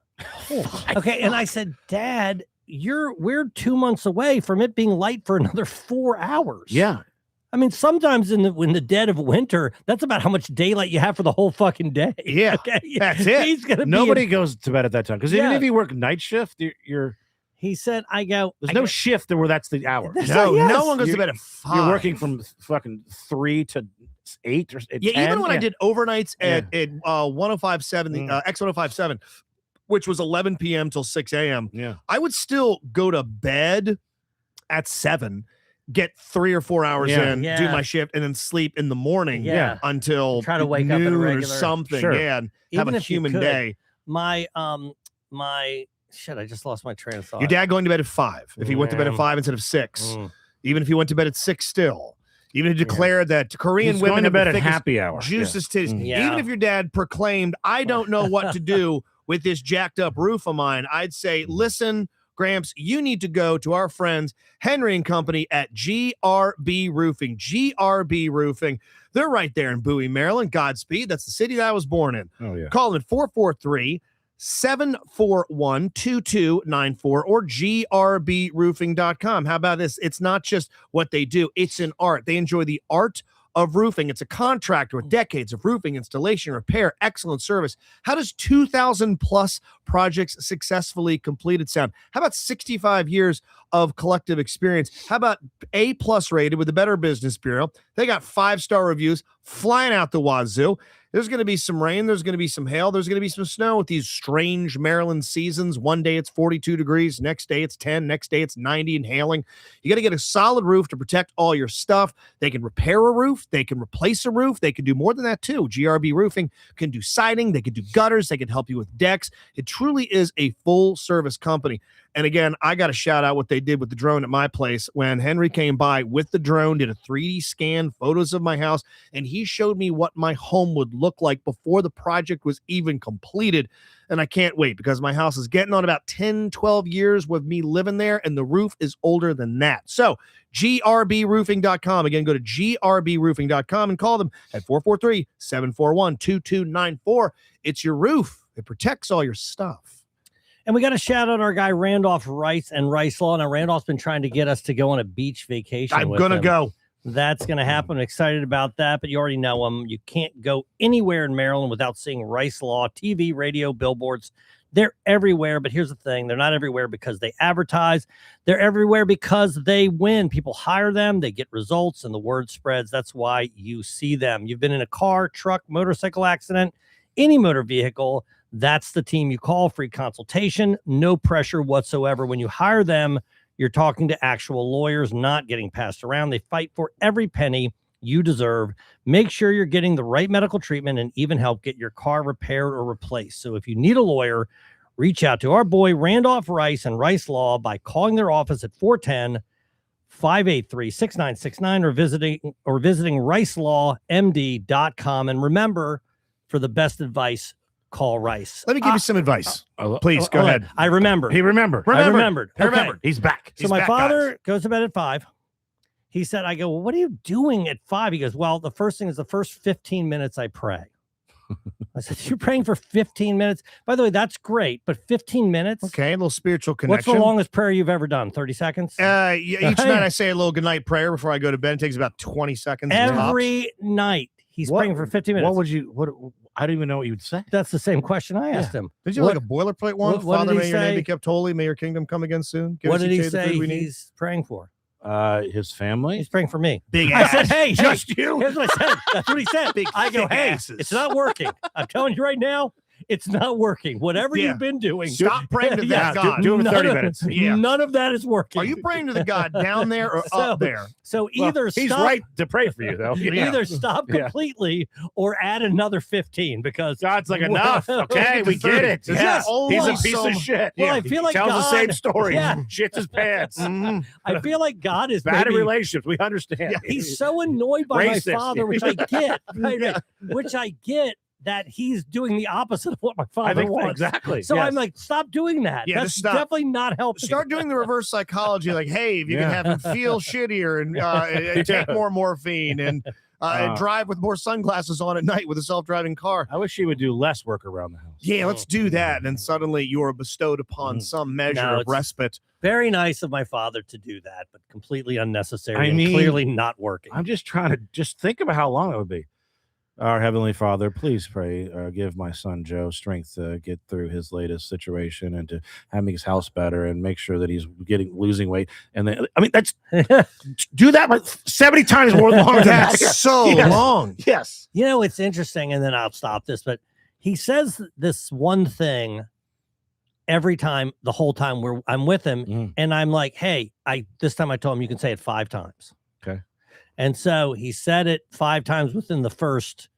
Speaker 3: Okay, and I said, Dad, we're 2 months away from it being light for another 4 hours.
Speaker 1: Yeah.
Speaker 3: I mean, sometimes in the dead of winter, that's about how much daylight you have for the whole fucking day.
Speaker 2: Yeah,
Speaker 3: Okay.
Speaker 2: that's it.
Speaker 3: He's gonna
Speaker 1: Nobody
Speaker 3: be.
Speaker 1: goes to bed at that time because even
Speaker 3: Yeah.
Speaker 1: if you work night shift, you're
Speaker 3: He said, there's
Speaker 1: there's no shift where that's the hour.
Speaker 3: There's
Speaker 2: No,
Speaker 3: Yes.
Speaker 2: no one goes to
Speaker 1: You're-
Speaker 2: bed at 5.
Speaker 1: You're working from fucking 3 to 8 or 10.
Speaker 2: Yeah, even when I
Speaker 1: Yeah.
Speaker 2: did overnights at 1057, the X1057, which was 11 p.m. till 6 a.m.,
Speaker 1: Yeah.
Speaker 2: I would still go to bed at 7, get 3 or 4 hours
Speaker 1: Yeah.
Speaker 2: in, do
Speaker 3: Yeah.
Speaker 2: my shift, and then sleep in the morning
Speaker 3: Yeah.
Speaker 2: until
Speaker 3: Try to wake up at a
Speaker 2: noon or
Speaker 3: regular-
Speaker 2: something.
Speaker 1: Sure.
Speaker 2: Yeah, and have
Speaker 3: Even
Speaker 2: a
Speaker 3: if you
Speaker 2: human
Speaker 3: could.
Speaker 2: day.
Speaker 3: my shit, I just lost my train of thought.
Speaker 2: Your dad going to bed at 5. If he went to bed at
Speaker 3: Man.
Speaker 2: 5 instead of 6,
Speaker 3: Mm.
Speaker 2: even if he went to bed at 6 still, even if he declared that Korean
Speaker 1: He's
Speaker 2: women
Speaker 1: going to
Speaker 2: have the
Speaker 1: bed at
Speaker 2: thickest
Speaker 1: happy hour.
Speaker 2: juiciest titties.
Speaker 1: Mm.
Speaker 3: Yeah.
Speaker 2: Even if your dad proclaimed, I don't know what to do with this jacked up roof of mine, I'd say, listen, Gramps, you need to go to our friends, Henry and Company at GRB Roofing. GRB Roofing. They're right there in Bowie, Maryland. Godspeed. That's the city that I was born in.
Speaker 1: Oh yeah.
Speaker 2: Call them at 443-741-2294 or grbroofing.com. How about this? It's not just what they do, it's an art. They enjoy the art of roofing. It's a contractor with decades of roofing installation, repair, excellent service. How does 2,000 plus projects successfully completed sound? How about 65 years of collective experience? How about A+ rated with the Better Business Bureau? They got 5-star reviews flying out the wazoo. There's going to be some rain. There's going to be some hail. There's going to be some snow with these strange Maryland seasons. One day it's 42 degrees. Next day it's 10. Next day it's 90 and hailing. You got to get a solid roof to protect all your stuff. They can repair a roof. They can replace a roof. They can do more than that too. GRB Roofing can do siding. They can do gutters. They can help you with decks. It truly is a full service company. And again, I got to shout out what they did with the drone at my place when Henry came by with the drone, did a 3D scan, photos of my house, and he showed me what my home would look like before the project was even completed. And I can't wait because my house is getting on about 10, 12 years with me living there, and the roof is older than that. So grbroofing.com. Again, go to grbroofing.com and call them at 443-741-2294. It's your roof. It protects all your stuff.
Speaker 3: And we got to shout out our guy Randolph Rice and Rice Law. Now Randolph's been trying to get us to go on a beach vacation.
Speaker 2: I'm
Speaker 3: with
Speaker 2: going to
Speaker 3: him.
Speaker 2: go.
Speaker 3: That's going to happen. I'm excited about that, but you already know them. You can't go anywhere in Maryland without seeing Rice Law, TV, radio, billboards. They're everywhere, but here's the thing. They're not everywhere because they advertise. They're everywhere because they win. People hire them, they get results, and the word spreads. That's why you see them. You've been in a car, truck, motorcycle accident, any motor vehicle, that's the team you call. Free consultation, no pressure whatsoever. When you hire them, you're talking to actual lawyers, not getting passed around. They fight for every penny you deserve. Make sure you're getting the right medical treatment and even help get your car repaired or replaced. So if you need a lawyer, reach out to our boy Randolph Rice and Rice Law by calling their office at 410-583-6969 or visiting ricelawmd.com. And remember, for the best advice, call Rice.
Speaker 2: Let me give you some advice. Please go ahead.
Speaker 3: I remembered.
Speaker 1: He remembered.
Speaker 3: I remembered.
Speaker 2: He remembered.
Speaker 1: He's back.
Speaker 3: So my father goes to bed at 5. He said, I go, well, what are you doing at 5? He goes, well, the first thing is the first 15 minutes I pray. I said, you're praying for 15 minutes? By the way, that's great, but 15 minutes?
Speaker 2: Okay, a little spiritual
Speaker 3: What's
Speaker 2: connection.
Speaker 3: the longest prayer you've ever done? 30 seconds?
Speaker 2: Each night I say a little goodnight prayer before I go to bed. It takes about 20 seconds.
Speaker 3: Every night. He's
Speaker 1: What-
Speaker 3: praying for 15 minutes.
Speaker 1: What would you? What? I don't even know what you'd say.
Speaker 3: That's the same question I asked him.
Speaker 2: Did you like a boilerplate one?
Speaker 3: what
Speaker 2: Father,
Speaker 3: did he
Speaker 2: may your name
Speaker 3: say?
Speaker 2: be kept holy. May your kingdom come again soon. Give
Speaker 3: What
Speaker 2: us
Speaker 3: did
Speaker 2: each
Speaker 3: he
Speaker 2: day the
Speaker 3: say
Speaker 2: food we need.
Speaker 3: he's praying for?
Speaker 1: His family.
Speaker 3: He's praying for me.
Speaker 2: Big
Speaker 3: I
Speaker 2: ass.
Speaker 3: said, hey,
Speaker 1: Just you.
Speaker 3: Here's what I said. That's what he said.
Speaker 2: Big
Speaker 3: I go,
Speaker 2: thick
Speaker 3: hey,
Speaker 2: asses.
Speaker 3: it's not working. I'm telling you right now, it's not working. Whatever
Speaker 2: Yeah.
Speaker 3: you've been doing,
Speaker 2: Stop praying to
Speaker 3: Yeah,
Speaker 2: that God.
Speaker 1: do it for
Speaker 3: none
Speaker 1: 30
Speaker 3: of-
Speaker 1: minutes.
Speaker 2: Yeah.
Speaker 3: None of that is working.
Speaker 2: Are you praying to the God down there or
Speaker 3: So-
Speaker 2: up there?
Speaker 3: So
Speaker 1: Well,
Speaker 3: either
Speaker 1: he's
Speaker 3: stop,
Speaker 1: right to pray for you, though.
Speaker 2: Yeah.
Speaker 3: either stop
Speaker 1: Yeah.
Speaker 3: completely or add another 15 because
Speaker 1: God's like, enough. Okay, we get it.
Speaker 2: There's
Speaker 1: Yeah,
Speaker 2: not
Speaker 1: he's a
Speaker 2: always
Speaker 1: piece
Speaker 2: some-
Speaker 1: of shit.
Speaker 3: Well,
Speaker 1: Yeah,
Speaker 3: I feel
Speaker 1: he
Speaker 3: like
Speaker 1: tells the same
Speaker 3: God-
Speaker 1: story.
Speaker 3: Yeah.
Speaker 1: Shits his pants.
Speaker 2: Mhm.
Speaker 3: I feel like God is
Speaker 1: Bad in
Speaker 3: maybe,
Speaker 1: relationships. We understand.
Speaker 2: Yeah,
Speaker 3: he's so annoyed by
Speaker 1: Racist.
Speaker 3: my father, which I get, right,
Speaker 2: Yeah.
Speaker 3: which I get that he's doing the opposite of what my
Speaker 1: I
Speaker 3: father
Speaker 1: think
Speaker 3: wants.
Speaker 1: exactly.
Speaker 3: So
Speaker 1: yes.
Speaker 3: I'm like, stop doing that.
Speaker 2: Yeah,
Speaker 3: That's
Speaker 2: just stop.
Speaker 3: definitely not helping.
Speaker 2: Start doing the reverse psychology, like, hey, if you
Speaker 1: Yeah.
Speaker 2: can have him feel shittier and take more morphine and drive with more sunglasses on at night with a self-driving car.
Speaker 1: I wish he would do less work around the house.
Speaker 2: Yeah, let's do that. And then suddenly you are bestowed upon
Speaker 1: Mhm.
Speaker 2: some measure
Speaker 3: No,
Speaker 2: of
Speaker 3: it's-
Speaker 2: respite.
Speaker 3: Very nice of my father to do that, but completely unnecessary
Speaker 1: I
Speaker 3: and
Speaker 1: mean,
Speaker 3: clearly not working.
Speaker 1: I'm just trying to just think about how long it would be. Our Heavenly Father, please pray, give my son Joe strength to get through his latest situation and to have his house better and make sure that he's losing weight. And then, I mean, that's do that like 70 times more longer than that.
Speaker 2: That's so
Speaker 1: Yes.
Speaker 2: long.
Speaker 1: Yes.
Speaker 3: You know, it's interesting, and then I'll stop this, but he says this one thing every time, the whole time I'm with him,
Speaker 1: Mm.
Speaker 3: and I'm like, hey, this time I told him you can say it 5 times.
Speaker 1: Okay.
Speaker 3: And so he said it 5 times within the first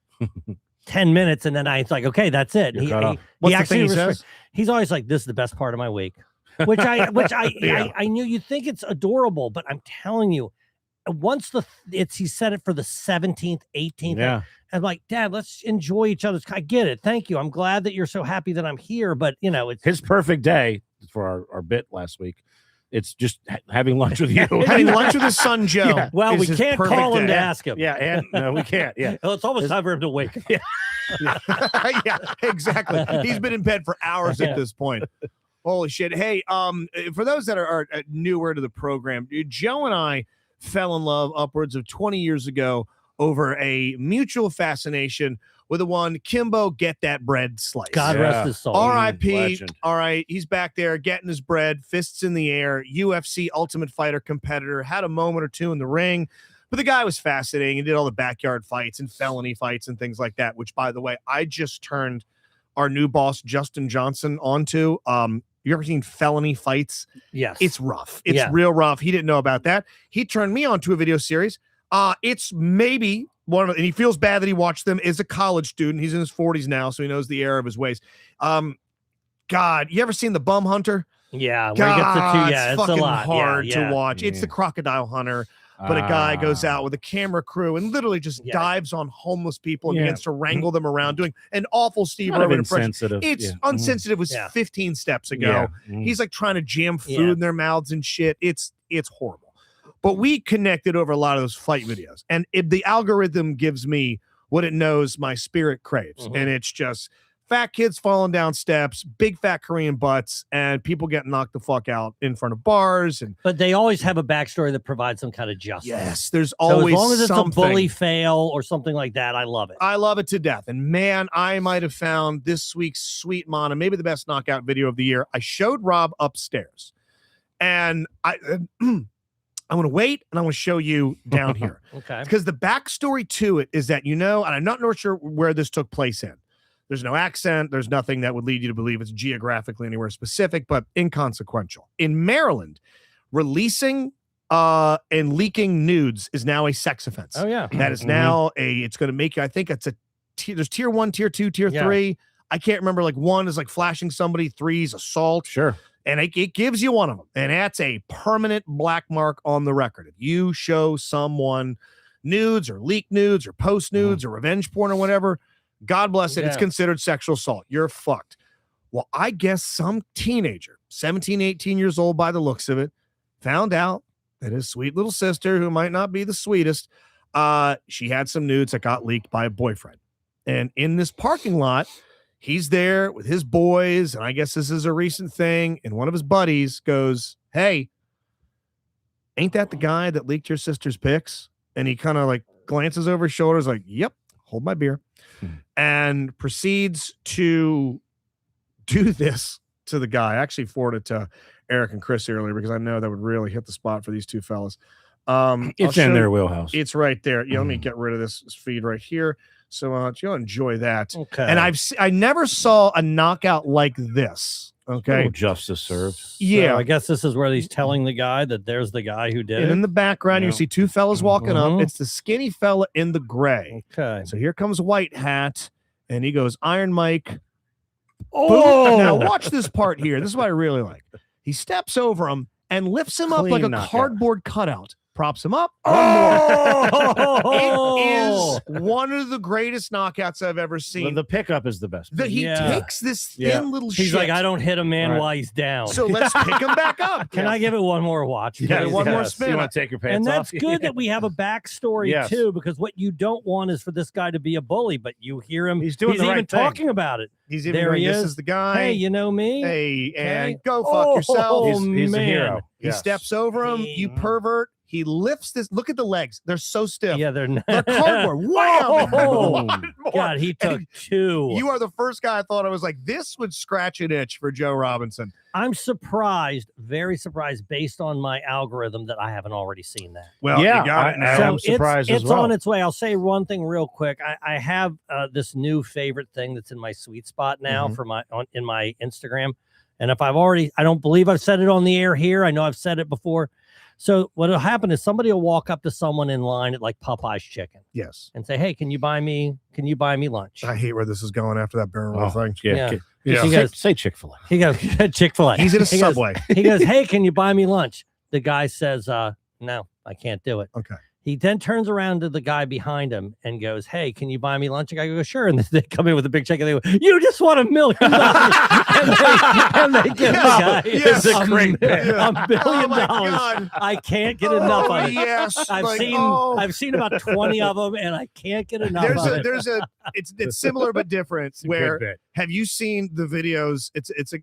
Speaker 3: 10 minutes, and then I was like, okay, that's it.
Speaker 1: You're cut off.
Speaker 2: What's the thing he
Speaker 3: actually
Speaker 2: says?
Speaker 3: he's always like, this is the best part of my week. Which I
Speaker 1: Yeah.
Speaker 3: I knew you think it's adorable, but I'm telling you, once he said it for the 17th, 18th.
Speaker 1: Yeah.
Speaker 3: I'm like, Dad, let's enjoy each other's. I get it. Thank you. I'm glad that you're so happy that I'm here. But you know, it's
Speaker 1: His perfect day for our bit last week. It's just having lunch with you.
Speaker 2: Having lunch with his son, Joe.
Speaker 1: Yeah.
Speaker 3: well,
Speaker 2: is
Speaker 3: we
Speaker 2: his
Speaker 3: can't
Speaker 2: perfect
Speaker 3: call him
Speaker 2: day.
Speaker 3: to ask him.
Speaker 1: Yeah, and no, we can't. Yeah.
Speaker 3: Well, it's almost time for him to wake up.
Speaker 2: Yeah, exactly. He's been in bed for hours at this point. Holy shit. Hey, for those that are newer to the program, Joe and I fell in love upwards of 20 years ago over a mutual fascination with the one Kimbo Get That Bread Slice.
Speaker 3: God
Speaker 1: Yeah.
Speaker 3: rest his soul.
Speaker 2: R.I.P.
Speaker 1: Legend.
Speaker 2: All right, he's back there getting his bread, fists in the air, UFC Ultimate Fighter competitor, had a moment or two in the ring. But the guy was fascinating and did all the backyard fights and felony fights and things like that, which, by the way, I just turned our new boss, Justin Johnson, onto. You ever seen Felony Fights?
Speaker 3: Yes.
Speaker 2: It's rough. It's
Speaker 3: Yeah.
Speaker 2: real rough. He didn't know about that. He turned me on to a video series. It's maybe one of, and he feels bad that he watched them as a college student. He's in his 40s now, so he knows the error of his ways. God, you ever seen The Bum Hunter?
Speaker 3: yeah. Where
Speaker 2: God,
Speaker 3: he gets the two, yeah,
Speaker 2: it's
Speaker 3: it's
Speaker 2: fucking
Speaker 3: a lot.
Speaker 2: hard
Speaker 3: yeah.
Speaker 2: to watch. It's
Speaker 1: Yeah.
Speaker 2: the Crocodile Hunter, but a guy goes out with a camera crew and literally just
Speaker 3: Yeah.
Speaker 2: dives on homeless people and
Speaker 1: Yeah.
Speaker 2: begins to wrangle them around, doing an awful Steve
Speaker 1: Kind of
Speaker 2: Irwin impression.
Speaker 1: insensitive.
Speaker 2: It's
Speaker 1: yeah.
Speaker 2: unsensitive. Was
Speaker 3: Yeah.
Speaker 2: 15 steps ago.
Speaker 1: Mhm.
Speaker 2: He's like trying to jam food
Speaker 3: Yeah.
Speaker 2: in their mouths and shit. It's horrible. But we connected over a lot of those fight videos, and the algorithm gives me what it knows my spirit craves,
Speaker 3: Mhm.
Speaker 2: and it's just fat kids falling down steps, big fat Korean butts, and people getting knocked the fuck out in front of bars. And
Speaker 3: But they always have a backstory that provides some kind of justice.
Speaker 2: yes, there's
Speaker 3: So
Speaker 2: always
Speaker 3: as long as it's
Speaker 2: something.
Speaker 3: a bully fail or something like that, I love it.
Speaker 2: I love it to death. And man, I might have found this week's Sweet Mana, maybe the best knockout video of the year. I showed Rob upstairs, and I'm going to wait and I'm going to show you down here,
Speaker 3: Okay.
Speaker 2: because the backstory to it is that, and I'm not sure where this took place in. There's no accent. There's nothing that would lead you to believe it's geographically anywhere specific, but inconsequential. In Maryland, releasing and leaking nudes is now a sex offense.
Speaker 3: Oh yeah.
Speaker 2: That is
Speaker 1: Mhm.
Speaker 2: now it's going to make you, I think it's there's tier 1, tier 2, tier
Speaker 3: Yeah.
Speaker 2: 3. I can't remember. Like 1 is like flashing somebody, 3 is assault,
Speaker 1: Sure.
Speaker 2: and it gives you one of them. And that's a permanent black mark on the record. If you show someone nudes or leak nudes or post nudes or revenge porn or whatever, God bless it, it's
Speaker 3: Yeah.
Speaker 2: considered sexual assault. You're fucked. Well, I guess some teenager, 17, 18 years old by the looks of it, found out that his sweet little sister, who might not be the sweetest, she had some nudes that got leaked by a boyfriend. And in this parking lot, he's there with his boys, and I guess this is a recent thing, and one of his buddies goes, "Hey, ain't that the guy that leaked your sister's pics?" And he kind of like glances over his shoulders like, "Yep." hold my beer,
Speaker 1: Hmm.
Speaker 2: and proceeds to do this to the guy. I actually forwarded to Eric and Chris earlier because I know that would really hit the spot for these two fellas. I'll
Speaker 1: It's
Speaker 2: show
Speaker 1: in
Speaker 2: you-
Speaker 1: their wheelhouse.
Speaker 2: It's right there. Yeah, let me
Speaker 1: Mhm.
Speaker 2: get rid of this feed right here. So you'll enjoy that.
Speaker 3: Okay.
Speaker 2: And I never saw a knockout like this. Okay.
Speaker 1: Little justice served.
Speaker 2: Yeah.
Speaker 3: So I guess this is where he's telling the guy that there's the guy who did
Speaker 2: And
Speaker 3: it.
Speaker 2: in the background, you
Speaker 1: Yeah.
Speaker 2: see two fellas walking up.
Speaker 3: Mhm.
Speaker 2: It's the skinny fella in the gray.
Speaker 3: Okay.
Speaker 2: So here comes White Hat, and he goes, Iron Mike. Boom.
Speaker 3: Oh,
Speaker 2: Now watch this part here. This is what I really like. He steps over him and lifts him up like
Speaker 1: Clean
Speaker 2: a
Speaker 1: knockout.
Speaker 2: cardboard cutout. Props him up.
Speaker 3: Oh!
Speaker 2: It is one of the greatest knockouts I've ever seen.
Speaker 1: The pickup is the best.
Speaker 2: He
Speaker 3: Yeah.
Speaker 2: takes this thin
Speaker 1: Yeah.
Speaker 2: little
Speaker 3: He's
Speaker 2: shit.
Speaker 3: like, I don't hit a man
Speaker 1: Right.
Speaker 3: while he's down.
Speaker 2: So let's pick him back up.
Speaker 3: Can I give it one more watch?
Speaker 2: Yeah,
Speaker 3: please?
Speaker 2: one more
Speaker 1: Yes.
Speaker 2: spin.
Speaker 1: You want to take your pants
Speaker 3: And that's
Speaker 1: off?
Speaker 3: good that we have a backstory
Speaker 1: Yes.
Speaker 3: too, because what you don't want is for this guy to be a bully, but you hear him.
Speaker 1: He's doing the
Speaker 3: even
Speaker 1: right thing.
Speaker 3: talking about it.
Speaker 2: He's even
Speaker 3: There
Speaker 2: going,
Speaker 3: he
Speaker 2: this
Speaker 3: is.
Speaker 2: is the guy.
Speaker 3: Hey, you know me?
Speaker 2: Hey, and
Speaker 3: Okay.
Speaker 2: go fuck yourself.
Speaker 1: He's a
Speaker 3: man.
Speaker 1: hero.
Speaker 2: He
Speaker 1: Yes.
Speaker 2: steps over him. You
Speaker 3: He-
Speaker 2: pervert. He lifts this. Look at the legs. They're so stiff.
Speaker 3: Yeah, they're not.
Speaker 2: They're cardboard. Wham!
Speaker 3: Oh,
Speaker 2: One more.
Speaker 3: God, he took
Speaker 2: And
Speaker 3: two.
Speaker 2: You are the first guy I thought I was like, this would scratch an itch for Joe Robinson.
Speaker 3: I'm surprised, very surprised, based on my algorithm that I haven't already seen that.
Speaker 2: Well,
Speaker 1: Yeah,
Speaker 2: you got it
Speaker 1: I-
Speaker 2: now.
Speaker 1: So- I'm surprised
Speaker 3: it's
Speaker 1: as well.
Speaker 3: on its way. I'll say one thing real quick. I have this new favorite thing that's in my sweet spot now
Speaker 2: Mhm.
Speaker 3: for in my Instagram. And if I don't believe I've said it on the air here. I know I've said it before. So what'll happen is somebody will walk up to someone in line at like Popeye's Chicken
Speaker 2: Yes.
Speaker 3: and say, "Hey, can you buy me lunch?"
Speaker 2: I hate where this is going after that barrel roll thing.
Speaker 1: Yeah.
Speaker 3: Yeah.
Speaker 2: Yeah.
Speaker 3: He
Speaker 1: Say,
Speaker 3: goes-
Speaker 1: say Chick-fil-A.
Speaker 3: He goes, Chick-fil-A.
Speaker 2: He's in a
Speaker 3: He goes-
Speaker 2: Subway.
Speaker 3: He goes, "Hey, can you buy me lunch?" The guy says, "No, I can't do it."
Speaker 2: Okay.
Speaker 3: He then turns around to the guy behind him and goes, "Hey, can you buy me lunch?" The guy goes, "Sure." And they come in with a big check and they go, "You just want $1 million." and they give the guy
Speaker 2: Yes.
Speaker 3: a
Speaker 1: great bit.
Speaker 3: $1 billion.
Speaker 2: Oh my God.
Speaker 3: I can't get enough
Speaker 2: Oh,
Speaker 3: of it.
Speaker 2: yes.
Speaker 3: I've
Speaker 2: Like,
Speaker 3: seen
Speaker 2: oh.
Speaker 3: I've seen about 20 of them and I can't get enough
Speaker 2: There's
Speaker 3: of
Speaker 2: a
Speaker 3: it.
Speaker 2: there's a it's similar but different.
Speaker 1: It's a
Speaker 2: Where
Speaker 1: good bit.
Speaker 2: have you seen the videos?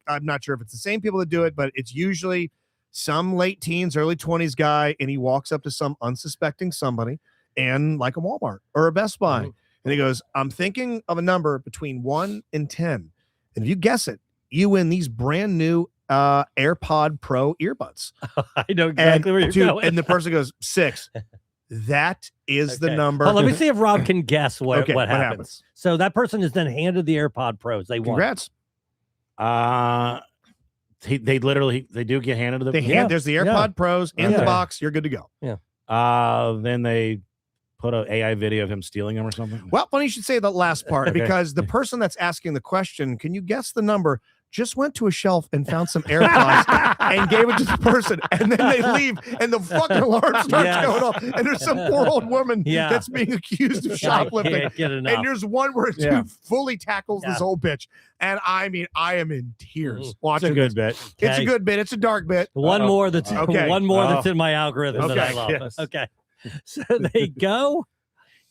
Speaker 2: I'm not sure if it's the same people that do it, but it's usually some late teens, early 20s guy, and he walks up to some unsuspecting somebody and like a Walmart or a Best Buy,
Speaker 3: Mhm.
Speaker 2: and he goes, "I'm thinking of a number between 1 and 10, and if you guess it, you win these brand new AirPod Pro earbuds."
Speaker 3: I know exactly where you're
Speaker 2: dude,
Speaker 3: going.
Speaker 2: and the person goes 6. That is the
Speaker 3: Okay.
Speaker 2: number.
Speaker 3: Well, let me see if Rob can guess what,
Speaker 2: Okay,
Speaker 3: what
Speaker 2: what
Speaker 3: happens.
Speaker 2: happens?
Speaker 3: So that person is then handed the AirPod Pros. They won.
Speaker 2: Congrats.
Speaker 1: They literally they do get handed to the.
Speaker 2: They hand, there's the AirPod Pros in the
Speaker 1: Okay.
Speaker 2: box. You're good to go.
Speaker 1: Then they put an AI video of him stealing them or something.
Speaker 2: Well, funny you should say the last part
Speaker 1: Okay.
Speaker 2: because the person that's asking the question, can you guess the number? Just went to a shelf and found some AirPods and gave it to the person, and then they leave, and the fucking alarm starts
Speaker 3: Yes.
Speaker 2: going off, and there's some poor old woman
Speaker 3: Yeah.
Speaker 2: that's being accused of
Speaker 3: I
Speaker 2: shoplifting.
Speaker 3: can't get enough.
Speaker 2: And there's one where dude
Speaker 1: Yeah.
Speaker 2: fully tackles this
Speaker 3: Yeah.
Speaker 2: old bitch, and I mean, I am in tears
Speaker 3: Mhm.
Speaker 1: It's
Speaker 2: watching
Speaker 1: a good
Speaker 2: this.
Speaker 1: bit.
Speaker 2: It's a
Speaker 3: Okay.
Speaker 2: good bit. It's a dark bit.
Speaker 3: One
Speaker 1: Uh-oh.
Speaker 3: more that's
Speaker 2: Okay.
Speaker 3: one more
Speaker 1: Oh.
Speaker 3: that's in my algorithm that I
Speaker 2: Okay.
Speaker 3: love.
Speaker 1: Yes.
Speaker 3: Okay. So they go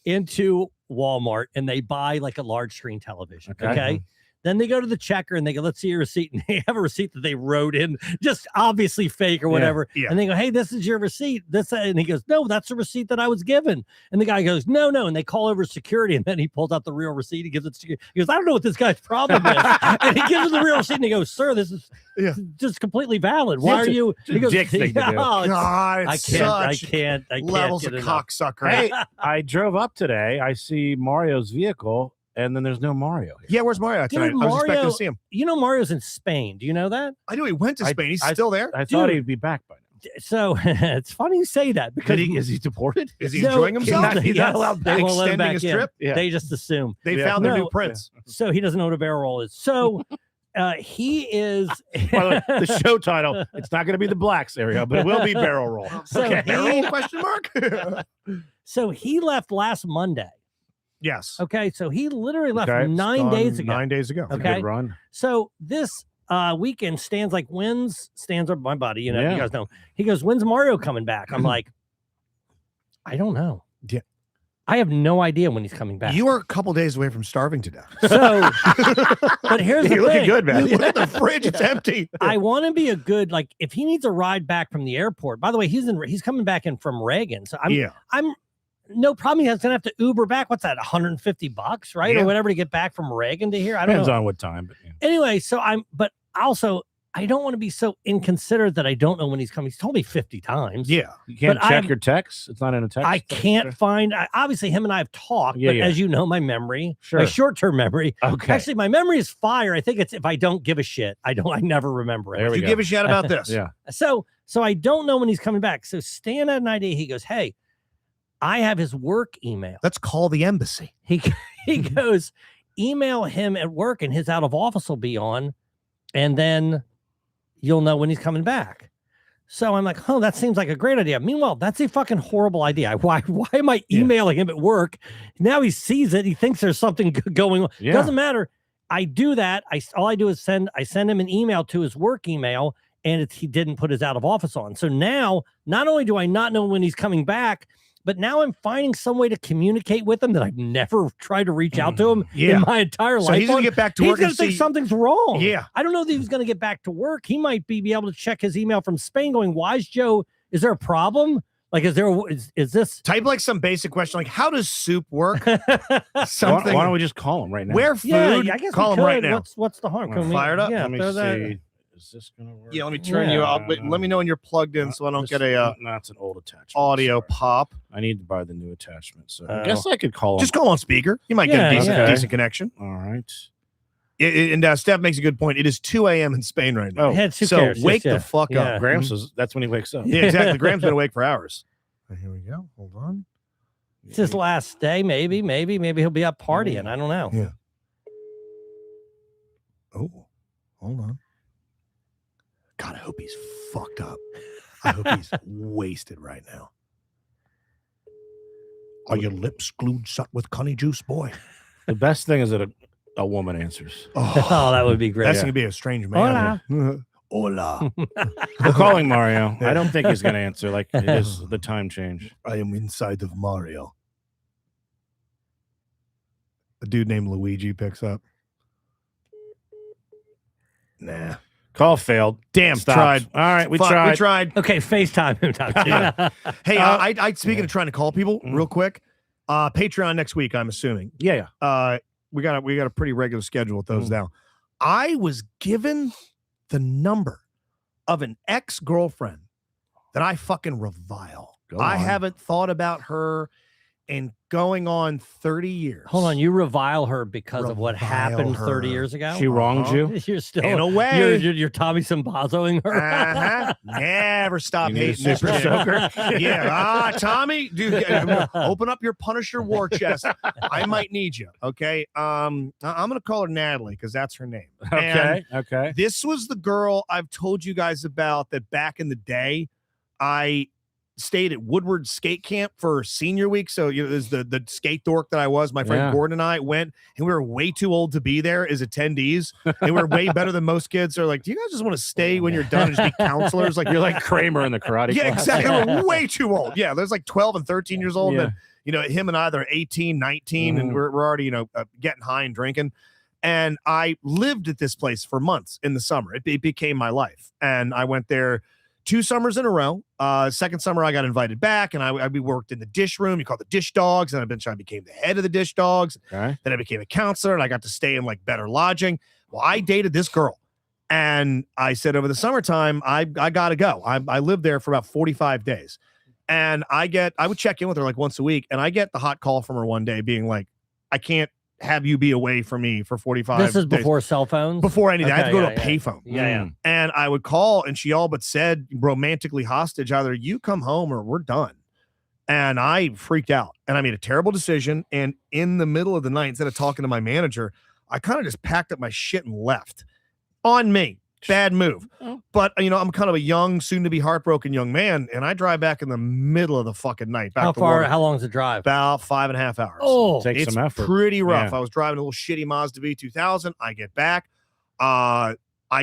Speaker 3: into Walmart and they buy like a large screen television.
Speaker 1: Okay.
Speaker 3: Okay. Then they go to the checker and they go, "Let's see your receipt." And they have a receipt that they wrote in, just obviously fake or whatever.
Speaker 2: yeah.
Speaker 3: And they go, "Hey, this is your receipt." And he goes, "No, that's the receipt that I was given." And the guy goes, "No, no." And they call over security. And then he pulls out the real receipt. He gives it to security. He goes, "I don't know what this guy's problem is." And he gives him the real receipt. And he goes, "Sir, this is
Speaker 2: Yeah.
Speaker 3: just completely valid. Why
Speaker 1: It's
Speaker 3: are
Speaker 1: a-
Speaker 3: you?"
Speaker 1: it's a dick thing to do.
Speaker 3: "Oh, it's-
Speaker 2: God,
Speaker 3: I
Speaker 2: it's
Speaker 3: can't
Speaker 2: such levels
Speaker 3: get
Speaker 2: of
Speaker 3: enough."
Speaker 2: cocksucker.
Speaker 1: Hey, I drove up today. I see Mario's vehicle, and then there's no Mario here.
Speaker 2: Yeah, where's Mario tonight?
Speaker 3: Dude,
Speaker 2: I was expecting
Speaker 3: Mario-
Speaker 2: to see him.
Speaker 3: You know, Mario's in Spain. Do you know that?
Speaker 2: I knew he went to
Speaker 1: I-
Speaker 2: Spain. He's
Speaker 1: I-
Speaker 2: still there.
Speaker 1: I thought
Speaker 3: Dude.
Speaker 1: he'd be back by now.
Speaker 3: So it's funny you say that because
Speaker 1: Is he deported?
Speaker 2: Is he
Speaker 3: No,
Speaker 2: enjoying himself?
Speaker 1: He's not allowed
Speaker 3: they
Speaker 1: back.
Speaker 3: won't let him
Speaker 2: Extending
Speaker 3: back
Speaker 2: his
Speaker 3: in.
Speaker 2: trip?
Speaker 1: Yeah.
Speaker 3: They just assume.
Speaker 2: They
Speaker 1: Yeah.
Speaker 2: found their
Speaker 3: No.
Speaker 2: new prince.
Speaker 3: So he doesn't know what a barrel roll is. So he is.
Speaker 1: By the way, the show title, it's not going to be the Blacks area, but it will be Barrel Roll.
Speaker 3: So
Speaker 1: Okay.
Speaker 3: he-
Speaker 2: Question mark?
Speaker 3: So he left last Monday.
Speaker 2: Yes.
Speaker 3: Okay, so he literally left
Speaker 1: Okay.
Speaker 3: 9 days ago.
Speaker 2: 9 days ago.
Speaker 1: It's a
Speaker 3: Okay.
Speaker 1: good run.
Speaker 3: So this weekend, Stan's like, "When's Stan's my buddy? You know,
Speaker 1: Yeah.
Speaker 3: you guys know." He goes, "When's Mario coming back?" I'm like, "I don't know.
Speaker 2: Yeah.
Speaker 3: I have no idea when he's coming back."
Speaker 2: You are a couple days away from starving to death.
Speaker 3: So, but here's the
Speaker 1: You're looking
Speaker 3: thing.
Speaker 1: good, man.
Speaker 2: Look at the fridge; it's empty.
Speaker 3: I want to be a good, like, if he needs a ride back from the airport. By the way, he's coming back in from Reagan. So
Speaker 2: Yeah.
Speaker 3: no problem. He's gonna have to Uber back. What's that? $150, right,
Speaker 2: Yeah.
Speaker 3: or whatever to get back from Reagan to here. I don't
Speaker 1: Depends
Speaker 3: know.
Speaker 1: on what time. But yeah.
Speaker 3: Anyway, so but also I don't want to be so inconsiderate that I don't know when he's coming. He's told me 50 times.
Speaker 2: Yeah.
Speaker 1: You can't
Speaker 3: But
Speaker 1: check
Speaker 3: I'm-
Speaker 1: your text. It's not in a text.
Speaker 3: I can't find. Obviously, him and I have talked,
Speaker 1: Yeah,
Speaker 3: but
Speaker 1: yeah.
Speaker 3: as you know, my memory,
Speaker 1: Sure.
Speaker 3: my short-term memory.
Speaker 1: Okay.
Speaker 3: Actually, my memory is fire. I think it's if I don't give a shit, I never remember it.
Speaker 1: There we
Speaker 2: You
Speaker 1: go.
Speaker 2: give a shit about this.
Speaker 1: Yeah.
Speaker 3: So I don't know when he's coming back. So Stan had an idea. He goes, "Hey, I have his work email."
Speaker 2: Let's call the embassy.
Speaker 3: He goes, email him at work, and his out of office will be on, and then you'll know when he's coming back. So I'm like, oh, that seems like a great idea. Meanwhile, that's a fucking horrible idea. Why am I
Speaker 2: Yeah.
Speaker 3: emailing him at work? Now he sees it. He thinks there's something going on.
Speaker 1: Yeah.
Speaker 3: Doesn't matter. I do that. All I do is send him an email to his work email, and he didn't put his out of office on. So now, not only do I not know when he's coming back, but now I'm finding some way to communicate with him that I've never tried to reach out to him
Speaker 2: Yeah.
Speaker 3: in my entire
Speaker 2: So
Speaker 3: life.
Speaker 2: he's gonna get back to
Speaker 3: He's
Speaker 2: work
Speaker 3: gonna
Speaker 2: and
Speaker 3: think
Speaker 2: see.
Speaker 3: something's wrong.
Speaker 2: Yeah.
Speaker 3: I don't know that he's gonna get back to work. He might be able to check his email from Spain, going, "Why is Joe? Is there a problem? Like, is this?"
Speaker 2: Type like some basic question, like how does soup work?
Speaker 1: Why,
Speaker 2: Something.
Speaker 1: why don't we just call him right now?
Speaker 2: Where food?
Speaker 3: Yeah, I guess
Speaker 2: Call
Speaker 3: we
Speaker 2: him right
Speaker 3: could.
Speaker 2: now.
Speaker 3: What's the harm?
Speaker 1: Wanna
Speaker 3: Can we-
Speaker 2: fire it up?
Speaker 3: Yeah,
Speaker 1: Let me
Speaker 3: throw that-
Speaker 1: see. Is this gonna work?
Speaker 2: Yeah, let me turn you
Speaker 3: Yeah.
Speaker 2: up. Wait, let me know when you're plugged in so I don't
Speaker 1: This-
Speaker 2: get a
Speaker 1: No, it's an old attachment.
Speaker 2: audio
Speaker 1: Sorry.
Speaker 2: pop.
Speaker 1: I need to buy the new attachment. So I
Speaker 3: Oh.
Speaker 1: guess I could call him.
Speaker 2: Just call on speaker. You might get
Speaker 3: Yeah,
Speaker 2: a decent,
Speaker 3: yeah.
Speaker 2: decent connection.
Speaker 1: All right.
Speaker 2: And Steph makes a good point. It is 2 a.m. in Spain right now.
Speaker 1: Oh,
Speaker 3: Heads, who
Speaker 2: so
Speaker 3: cares?
Speaker 2: wake
Speaker 3: Just,
Speaker 2: the fuck
Speaker 3: yeah.
Speaker 2: up.
Speaker 1: Graham says that's when he wakes up.
Speaker 2: Yeah, exactly. Graham's been awake for hours. Here we go. Hold on.
Speaker 3: It's his last day. Maybe he'll be up partying. I don't know.
Speaker 2: Yeah. Oh, hold on. God, I hope he's fucked up. I hope he's wasted right now. Are your lips glued shut with honey juice, boy?
Speaker 1: The best thing is that a woman answers.
Speaker 3: Oh, that would be great.
Speaker 2: That's gonna be a strange man. Hola.
Speaker 1: We're calling Mario. I don't think he's going to answer. Like it is the time change.
Speaker 2: I am inside of Mario. A dude named Luigi picks up. Nah.
Speaker 1: Call failed.
Speaker 2: Damn,
Speaker 1: Stopped.
Speaker 2: tried.
Speaker 1: All right, we
Speaker 2: Fuck,
Speaker 1: tried.
Speaker 2: We tried.
Speaker 3: Okay, FaceTime him.
Speaker 2: Yeah. Hey, I speaking
Speaker 1: yeah.
Speaker 2: of trying to call people real quick. Patreon next week, I'm assuming.
Speaker 1: Yeah, yeah.
Speaker 2: We got a pretty regular schedule with those now. I was given the number of an ex-girlfriend that I fucking revile.
Speaker 1: Go
Speaker 2: I
Speaker 1: on.
Speaker 2: haven't thought about her in going on 30 years.
Speaker 3: Hold on, you revile her because of what
Speaker 2: Revile
Speaker 3: happened 30
Speaker 2: her.
Speaker 3: years ago?
Speaker 1: She wronged
Speaker 2: Uh-huh.
Speaker 1: you.
Speaker 3: You're still
Speaker 2: In a way.
Speaker 3: You're Tommy Sambazoing her.
Speaker 2: Uh-huh. Never stop
Speaker 1: You need a
Speaker 2: hating this
Speaker 1: super
Speaker 2: chick.
Speaker 1: soaker?
Speaker 2: Yeah. Tommy, dude, open up your Punisher war chest. I might need you. Okay. I'm gonna call her Natalie because that's her name. And
Speaker 1: Okay.
Speaker 2: this was the girl I've told you guys about that back in the day. I stayed at Woodward Skate Camp for senior week. So there's the skate dork that I was. My friend
Speaker 1: Yeah.
Speaker 2: Gordon and I went, and we were way too old to be there as attendees. And we were way better than most kids. They're like, do you guys just want to stay when you're done and just be counselors? Like
Speaker 1: You're like Kramer in the karate
Speaker 2: yeah,
Speaker 1: class.
Speaker 2: exactly. We're way too old. Yeah, there's like 12 and 13 years old.
Speaker 1: Yeah.
Speaker 2: And, him and I, they're 18, 19, and
Speaker 1: Mhm.
Speaker 2: we're already, getting high and drinking. And I lived at this place for months in the summer. It became my life. And I went there 2 summers in a row. Second summer, I got invited back, and we worked in the dish room. You call it the dish dogs. And I became the head of the dish dogs.
Speaker 1: Okay.
Speaker 2: Then I became a counselor, and I got to stay in like better lodging. Well, I dated this girl, and I said over the summertime, I gotta go. I lived there for about 45 days, and I would check in with her like once a week, and I get the hot call from her one day being like, I can't have you be away from me for 45
Speaker 3: This is
Speaker 2: days.
Speaker 3: before cell phones.
Speaker 2: Before anything. I had to
Speaker 3: Okay,
Speaker 2: go to
Speaker 3: yeah,
Speaker 2: a payphone.
Speaker 3: Yeah.
Speaker 1: Mm.
Speaker 2: And I would call, and she all but said romantically hostage, either you come home or we're done. And I freaked out, and I made a terrible decision. And in the middle of the night, instead of talking to my manager, I kind of just packed up my shit and left. On me. Bad move.
Speaker 1: Oh.
Speaker 2: But, I'm kind of a young, soon to be heartbroken young man, and I drive back in the middle of the fucking night. Back
Speaker 3: How
Speaker 2: to
Speaker 3: far?
Speaker 2: work.
Speaker 3: How long is the drive?
Speaker 2: About 5.5 hours.
Speaker 3: Oh,
Speaker 1: Takes
Speaker 2: It's
Speaker 1: some effort.
Speaker 2: pretty rough.
Speaker 1: Yeah.
Speaker 2: I was driving a little shitty Mazda V2000. I get back. I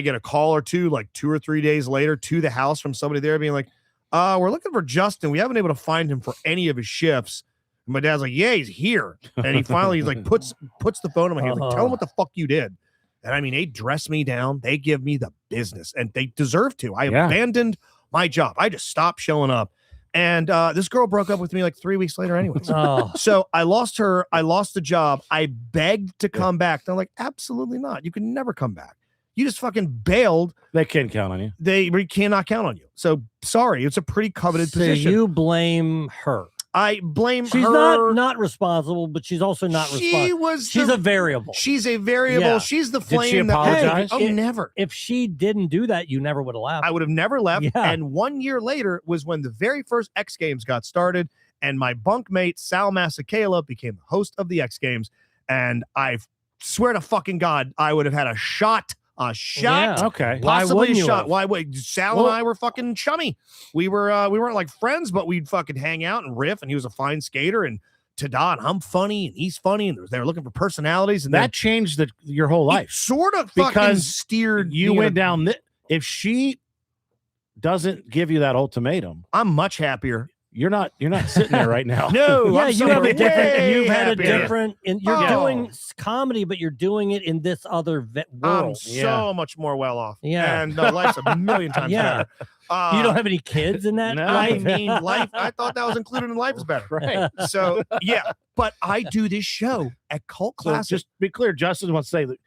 Speaker 2: get a call or two, like 2 or 3 days later, to the house from somebody there being like, we're looking for Justin. We haven't been able to find him for any of his shifts. And my dad's like, yeah, he's here. And he finally he's like puts the phone in my hand. Like, tell him what the fuck you did. And I mean, they dress me down. They give me the business, and they deserve to. I
Speaker 1: Yeah.
Speaker 2: abandoned my job. I just stopped showing up. And this girl broke up with me like 3 weeks later anyways.
Speaker 3: Oh,
Speaker 2: So I lost her. I lost the job. I begged to come back. They're like, absolutely not. You can never come back. You just fucking bailed.
Speaker 1: They can count on you.
Speaker 2: We cannot count on you. So sorry. It's a pretty coveted
Speaker 3: so
Speaker 2: position.
Speaker 3: you blame her.
Speaker 2: I blame
Speaker 3: She's
Speaker 2: her.
Speaker 3: not responsible, but she's also not
Speaker 2: She
Speaker 3: responsible.
Speaker 2: was.
Speaker 3: She's a variable.
Speaker 2: She's a variable.
Speaker 3: Yeah.
Speaker 2: She's the
Speaker 1: Did she
Speaker 2: flame.
Speaker 1: apologize?
Speaker 2: Oh, never.
Speaker 3: If she didn't do that, you never would have left.
Speaker 2: I would have never left.
Speaker 3: Yeah.
Speaker 2: And 1 year later was when the very first X Games got started, and my bunkmate Sal Masekela became the host of the X Games. And I swear to fucking God, I would have had a shot.
Speaker 3: Yeah.
Speaker 1: Okay.
Speaker 3: Why
Speaker 2: Possibly
Speaker 3: wouldn't
Speaker 2: a
Speaker 3: you
Speaker 2: shot.
Speaker 3: have?
Speaker 2: Why would Sal
Speaker 1: Well-
Speaker 2: and I were fucking chummy. We weren't like friends, but we'd fucking hang out and riff. And he was a fine skater, and Tada and I'm funny, and he's funny, and they were looking for personalities, and
Speaker 1: That changed your whole
Speaker 2: then
Speaker 1: life.
Speaker 2: it sort of fucking
Speaker 1: Because
Speaker 2: steered.
Speaker 1: You
Speaker 2: me in
Speaker 1: went
Speaker 2: a-
Speaker 1: down. If she doesn't give you that ultimatum,
Speaker 2: I'm much happier.
Speaker 1: you're not sitting there right now.
Speaker 2: No,
Speaker 3: yeah,
Speaker 2: I'm
Speaker 3: you have a
Speaker 2: way
Speaker 3: different. You've had a
Speaker 2: happier.
Speaker 3: different. And you're
Speaker 2: Oh.
Speaker 3: doing comedy, but you're doing it in this other
Speaker 2: I'm
Speaker 3: world.
Speaker 2: so much more well off.
Speaker 3: Yeah.
Speaker 2: And life's a million times
Speaker 3: Yeah.
Speaker 2: better.
Speaker 3: You don't have any kids in that
Speaker 1: No.
Speaker 2: I
Speaker 3: life.
Speaker 2: mean, life. I thought that was included in life is better.
Speaker 1: Right.
Speaker 2: So yeah, but I do this show at Cult
Speaker 1: So
Speaker 2: Classic,
Speaker 1: just be clear. Justin wants to say that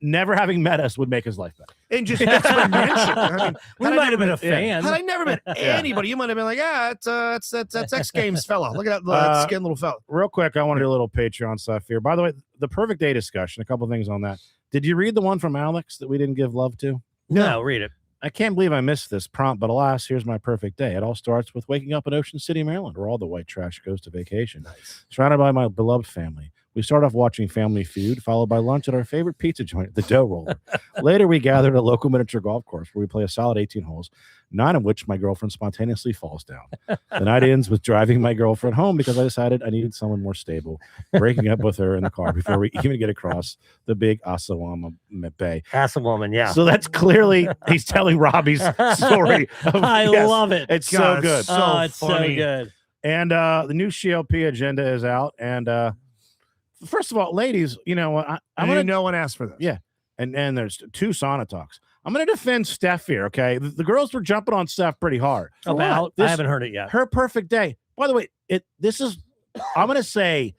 Speaker 1: never having met us would make his life better.
Speaker 2: and just exponential. I mean,
Speaker 3: We
Speaker 2: had I
Speaker 3: might have
Speaker 2: never
Speaker 3: been a
Speaker 2: met-
Speaker 3: fan.
Speaker 2: Had I never met anybody, you might have been like, yeah, that's X Games fella. Look at that skin little fella.
Speaker 1: Real quick, I want to do a little Patreon stuff here. By the way, the perfect day discussion. A couple things on that. Did you read the one from Alex that we didn't give love to?
Speaker 3: No, read it.
Speaker 1: I can't believe I missed this prompt, but alas, here's my perfect day. It all starts with waking up in Ocean City, Maryland, where all the white trash goes to vacation.
Speaker 2: Nice.
Speaker 1: Surrounded by my beloved family. We start off watching Family Feud, followed by lunch at our favorite pizza joint, the Dough Roller. Later, we gather at a local miniature golf course where we play a solid 18 holes, 9 of which my girlfriend spontaneously falls down. The night ends with driving my girlfriend home because I decided I needed someone more stable, breaking up with her in the car before we even get across the big Asawama Bay.
Speaker 3: Ask a woman. Yeah.
Speaker 1: So that's clearly, he's telling Robbie's story.
Speaker 3: I
Speaker 1: Yes,
Speaker 3: love it.
Speaker 1: It's so
Speaker 2: God,
Speaker 1: good.
Speaker 2: so
Speaker 3: Oh, it's
Speaker 2: funny.
Speaker 3: so good.
Speaker 1: And the new CLP agenda is out. And first of all, ladies, you know, I'm going to
Speaker 2: no one asked for this.
Speaker 1: Yeah. And there's 2 sauna talks. I'm going to defend Steph here, okay? The girls were jumping on Steph pretty hard.
Speaker 3: About.
Speaker 1: This-
Speaker 3: I haven't heard it yet.
Speaker 1: Her perfect day. By the way, I'm going to say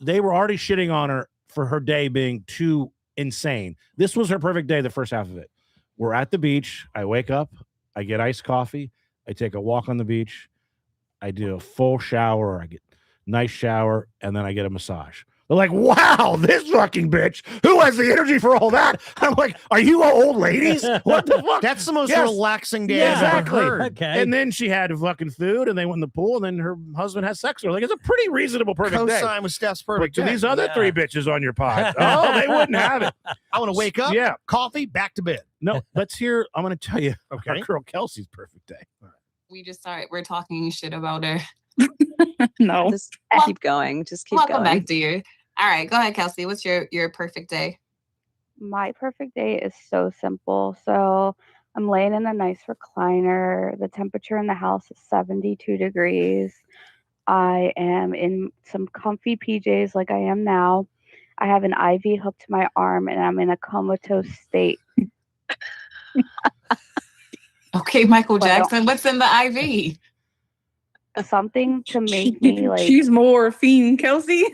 Speaker 1: they were already shitting on her for her day being too insane. This was her perfect day, the first half of it. We're at the beach. I wake up. I get iced coffee. I take a walk on the beach. I do a full shower. I get nice shower, and then I get a massage. They're like, wow, this fucking bitch. Who has the energy for all that? I'm like, are you all old ladies? What the fuck?
Speaker 2: That's the most
Speaker 1: Yes.
Speaker 2: relaxing day
Speaker 1: Yeah,
Speaker 2: I've ever
Speaker 1: exactly.
Speaker 2: heard.
Speaker 3: Okay.
Speaker 1: And then she had fucking food, and they went in the pool, and then her husband had sex with her. Like, it's a pretty reasonable perfect day.
Speaker 2: Co-sign with Steph's
Speaker 1: But
Speaker 2: perfect
Speaker 1: to
Speaker 2: day.
Speaker 1: these other
Speaker 3: Yeah.
Speaker 1: 3 bitches on your pod, oh, they wouldn't have it.
Speaker 2: I want to wake up,
Speaker 1: Yeah.
Speaker 2: coffee, back to bed.
Speaker 1: No, let's hear. I'm going to tell you
Speaker 2: Okay.
Speaker 1: our girl Kelsey's perfect day.
Speaker 4: We're talking shit about her.
Speaker 5: No,
Speaker 6: Just
Speaker 4: Wel-
Speaker 6: keep going. Just keep
Speaker 4: Welcome
Speaker 6: going.
Speaker 4: back, dear. All right, go ahead, Kelsey. What's your perfect day?
Speaker 5: my perfect day is so simple. So I'm laying in a nice recliner. The temperature in the house is 72 degrees. I am in some comfy PJs like I am now. I have an IV hooked to my arm and I'm in a comatose state.
Speaker 4: Okay, Michael
Speaker 5: Well-
Speaker 4: Jackson. What's in the IV?
Speaker 5: Something to make me like,
Speaker 7: She's morphine, Kelsey.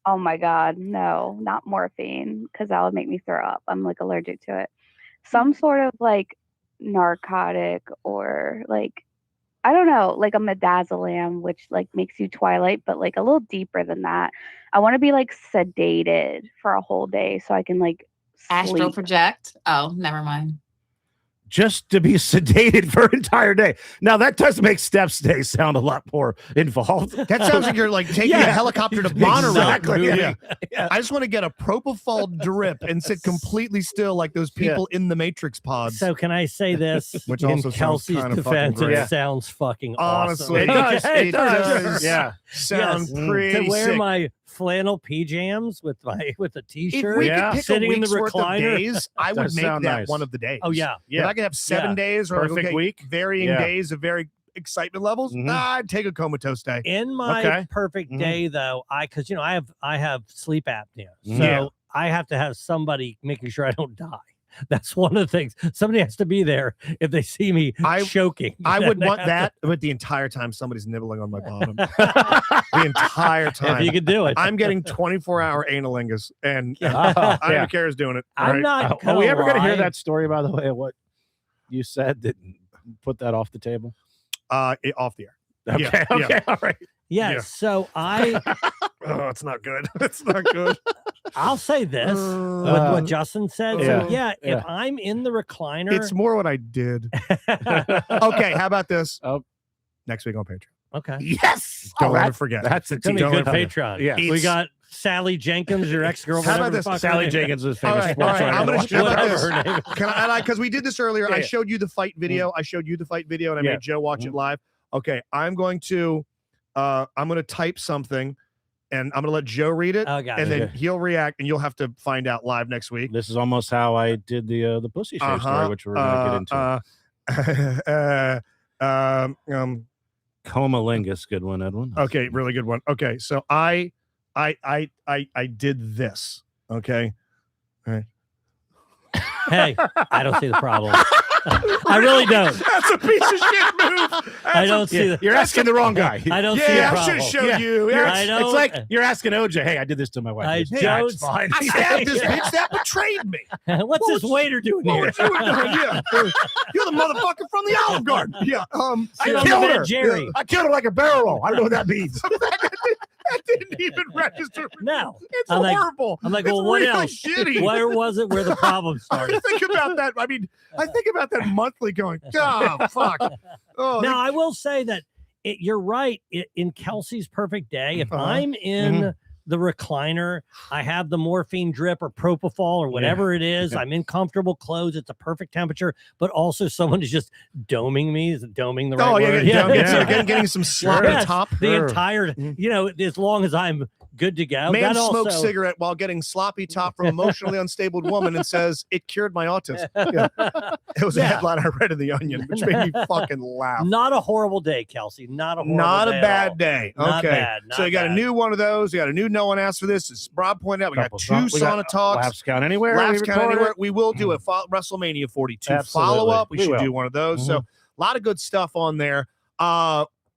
Speaker 5: oh my God, no, not morphine, because that would make me throw up. I'm like allergic to it. Some sort of like narcotic or like, I don't know, like a midazolam, which like makes you Twilight, but like a little deeper than that. I want to be like sedated for a whole day so I can like
Speaker 4: Astral
Speaker 5: sleep.
Speaker 4: project. Oh, never mind.
Speaker 1: Just to be sedated for an entire day. Now that does make Steph's day sound a lot more involved.
Speaker 2: That sounds like you're like taking a
Speaker 1: Yeah.
Speaker 2: helicopter to Monterey.
Speaker 1: Exactly,
Speaker 2: Yeah.
Speaker 1: yeah.
Speaker 2: I just want to get a propofol drip and sit completely still like those
Speaker 1: Yeah.
Speaker 2: people in the Matrix pods.
Speaker 3: So can I say this?
Speaker 2: Which
Speaker 3: in
Speaker 2: also sounds
Speaker 3: Kelsey's
Speaker 2: kinda fucking
Speaker 3: defense?
Speaker 2: great.
Speaker 3: It sounds fucking
Speaker 2: Honestly,
Speaker 3: awesome.
Speaker 1: It does. It does.
Speaker 2: does.
Speaker 1: Yeah.
Speaker 2: Sound
Speaker 3: yes.
Speaker 2: pretty
Speaker 3: To wear
Speaker 2: sick.
Speaker 3: my flannel PJs with a
Speaker 2: If
Speaker 3: t-shirt,
Speaker 2: we
Speaker 1: Yeah.
Speaker 2: could pick
Speaker 3: sitting
Speaker 2: a
Speaker 3: in the
Speaker 2: week's worth of
Speaker 3: recliner.
Speaker 2: days, I would
Speaker 1: Does
Speaker 2: make
Speaker 1: sound
Speaker 2: that
Speaker 1: nice.
Speaker 2: one of the days.
Speaker 3: Oh yeah,
Speaker 2: If
Speaker 1: Yeah.
Speaker 2: I could have 7
Speaker 3: Yeah.
Speaker 2: days or
Speaker 1: Perfect
Speaker 2: okay,
Speaker 1: week.
Speaker 2: varying
Speaker 1: Yeah.
Speaker 2: days of very excitement levels,
Speaker 1: Mhm.
Speaker 2: I'd take a comatose day.
Speaker 3: in my
Speaker 1: Okay.
Speaker 3: perfect
Speaker 1: Mhm.
Speaker 3: day though, because I have sleep apnea, so
Speaker 1: Yeah.
Speaker 3: I have to have somebody making sure I don't die. That's one of the things. Somebody has to be there if they see me choking.
Speaker 2: I would
Speaker 3: They
Speaker 2: want
Speaker 3: have to-
Speaker 2: that, but the entire time somebody's nibbling on my bottom. The entire time.
Speaker 3: If you could do it.
Speaker 2: I'm getting 24-hour analingus, and
Speaker 1: Oh,
Speaker 2: I
Speaker 1: yeah.
Speaker 2: don't care who's doing it.
Speaker 3: I'm
Speaker 2: right?
Speaker 3: not.
Speaker 1: Are
Speaker 3: gonna
Speaker 1: we ever going to hear
Speaker 3: lie.
Speaker 1: that story, by the way, of what you said? Didn't put that off the table?
Speaker 2: Off the air.
Speaker 1: Okay.
Speaker 2: Yeah,
Speaker 1: Okay. All right.
Speaker 3: Yes.
Speaker 2: Yeah.
Speaker 3: So
Speaker 2: Oh, it's not good. It's not good.
Speaker 3: I'll say this with
Speaker 1: Uh,
Speaker 3: what Justin said. So
Speaker 1: yeah,
Speaker 3: if
Speaker 1: yeah.
Speaker 3: I'm in the recliner,
Speaker 2: It's more what I did. Okay, how about this?
Speaker 1: Oh.
Speaker 2: Next week on Patreon.
Speaker 3: okay.
Speaker 1: Yes.
Speaker 2: Don't ever
Speaker 1: that's,
Speaker 2: forget.
Speaker 1: that's a
Speaker 3: It's gonna be
Speaker 2: Don't
Speaker 3: good
Speaker 2: ever-
Speaker 3: Patreon.
Speaker 1: Yeah.
Speaker 3: We
Speaker 2: It's-
Speaker 3: got Sally Jenkins, your ex-girlfriend.
Speaker 2: How about
Speaker 3: whatever the
Speaker 2: this?
Speaker 3: fuck her
Speaker 1: Sally
Speaker 3: name-
Speaker 1: Jenkins is
Speaker 2: All
Speaker 1: famous
Speaker 2: right,
Speaker 1: sports
Speaker 2: all right,
Speaker 1: writer.
Speaker 2: I'm gonna- how about
Speaker 3: whatever
Speaker 2: this?
Speaker 3: her name.
Speaker 2: Can I, because we did this earlier. I
Speaker 1: Yeah.
Speaker 2: showed you the fight video. I showed you the fight video, and I
Speaker 1: Yeah.
Speaker 2: made Joe watch it live. Okay, I'm going to type something, and I'm gonna let Joe read it,
Speaker 3: Oh, God.
Speaker 2: and then
Speaker 1: Okay.
Speaker 2: he'll react, and you'll have to find out live next week.
Speaker 1: This is almost how I did the pussy shave story, which we're going to get into. Comalingus, good one, Edwin.
Speaker 2: Okay, really good one. Okay, so I did this. Okay.
Speaker 3: Hey, I don't see the problem. I really don't.
Speaker 2: That's a piece of shit move.
Speaker 3: I don't see the.
Speaker 1: You're asking the wrong guy.
Speaker 3: I don't see a
Speaker 2: Yeah, I
Speaker 3: problem.
Speaker 2: should have showed
Speaker 1: Yeah.
Speaker 2: you.
Speaker 1: You're-
Speaker 2: Yeah.
Speaker 3: I
Speaker 1: it's
Speaker 3: don't-
Speaker 1: like you're asking OJ, hey, I did this to my wife.
Speaker 3: I
Speaker 1: He goes,
Speaker 3: don't-
Speaker 1: it's fine.
Speaker 2: I stabbed this bitch that betrayed me.
Speaker 3: What's this waiter doing
Speaker 2: What
Speaker 3: here?
Speaker 2: was you doing? Yeah. You're the motherfucker from the Olive Garden. Yeah.
Speaker 3: Sit on the
Speaker 1: killed
Speaker 3: bed,
Speaker 1: her.
Speaker 3: Jerry.
Speaker 1: I killed her like a barrel roll. I don't know what that means.
Speaker 2: That didn't even register.
Speaker 3: No.
Speaker 2: It's
Speaker 3: I'm like-
Speaker 2: horrible.
Speaker 3: I'm like,
Speaker 2: It's
Speaker 3: well, what
Speaker 2: really
Speaker 3: else?
Speaker 2: shitty.
Speaker 3: Where was it where the problem
Speaker 2: I
Speaker 3: started?
Speaker 2: think about that. I mean, I think about that monthly going, oh, fuck. Oh,
Speaker 3: Now, I will say that you're right. In Kelsey's perfect day, if
Speaker 2: Uh-huh.
Speaker 3: I'm in the recliner, I have the morphine drip or propofol or whatever it is. I'm in comfortable clothes. It's a perfect temperature, but also someone is just doming me. Is it doming the right
Speaker 2: oh, yeah,
Speaker 3: word?
Speaker 2: getting some sloppy
Speaker 3: Yes.
Speaker 2: top.
Speaker 3: The
Speaker 1: Sure.
Speaker 3: entire, as long as I'm good to go.
Speaker 2: Man
Speaker 3: that
Speaker 2: smokes
Speaker 3: also,
Speaker 2: cigarette while getting sloppy top from emotionally unstable woman and says it cured my autism. Yeah. It was a
Speaker 3: Yeah.
Speaker 2: headline I read in the Onion, which made me fucking laugh.
Speaker 3: Not a horrible day, Kelsey. Not a horrible
Speaker 2: Not a
Speaker 3: day at
Speaker 2: bad
Speaker 3: all.
Speaker 2: day.
Speaker 3: Not
Speaker 2: Okay.
Speaker 3: bad,
Speaker 2: So
Speaker 3: not
Speaker 2: you got a
Speaker 3: bad.
Speaker 2: new one of those. You got a new No One Asked for This. As Rob pointed out, we got
Speaker 1: Couple
Speaker 2: two
Speaker 1: songs. We got
Speaker 2: Sauna Talks.
Speaker 1: Laughs Count Anywhere.
Speaker 2: Laughs
Speaker 1: we
Speaker 2: Count
Speaker 1: recorded.
Speaker 2: Anywhere. We will do a WrestleMania 42
Speaker 1: Absolutely.
Speaker 2: follow up. We
Speaker 1: We
Speaker 2: should
Speaker 1: will.
Speaker 2: do one of those. So a lot of good stuff on there.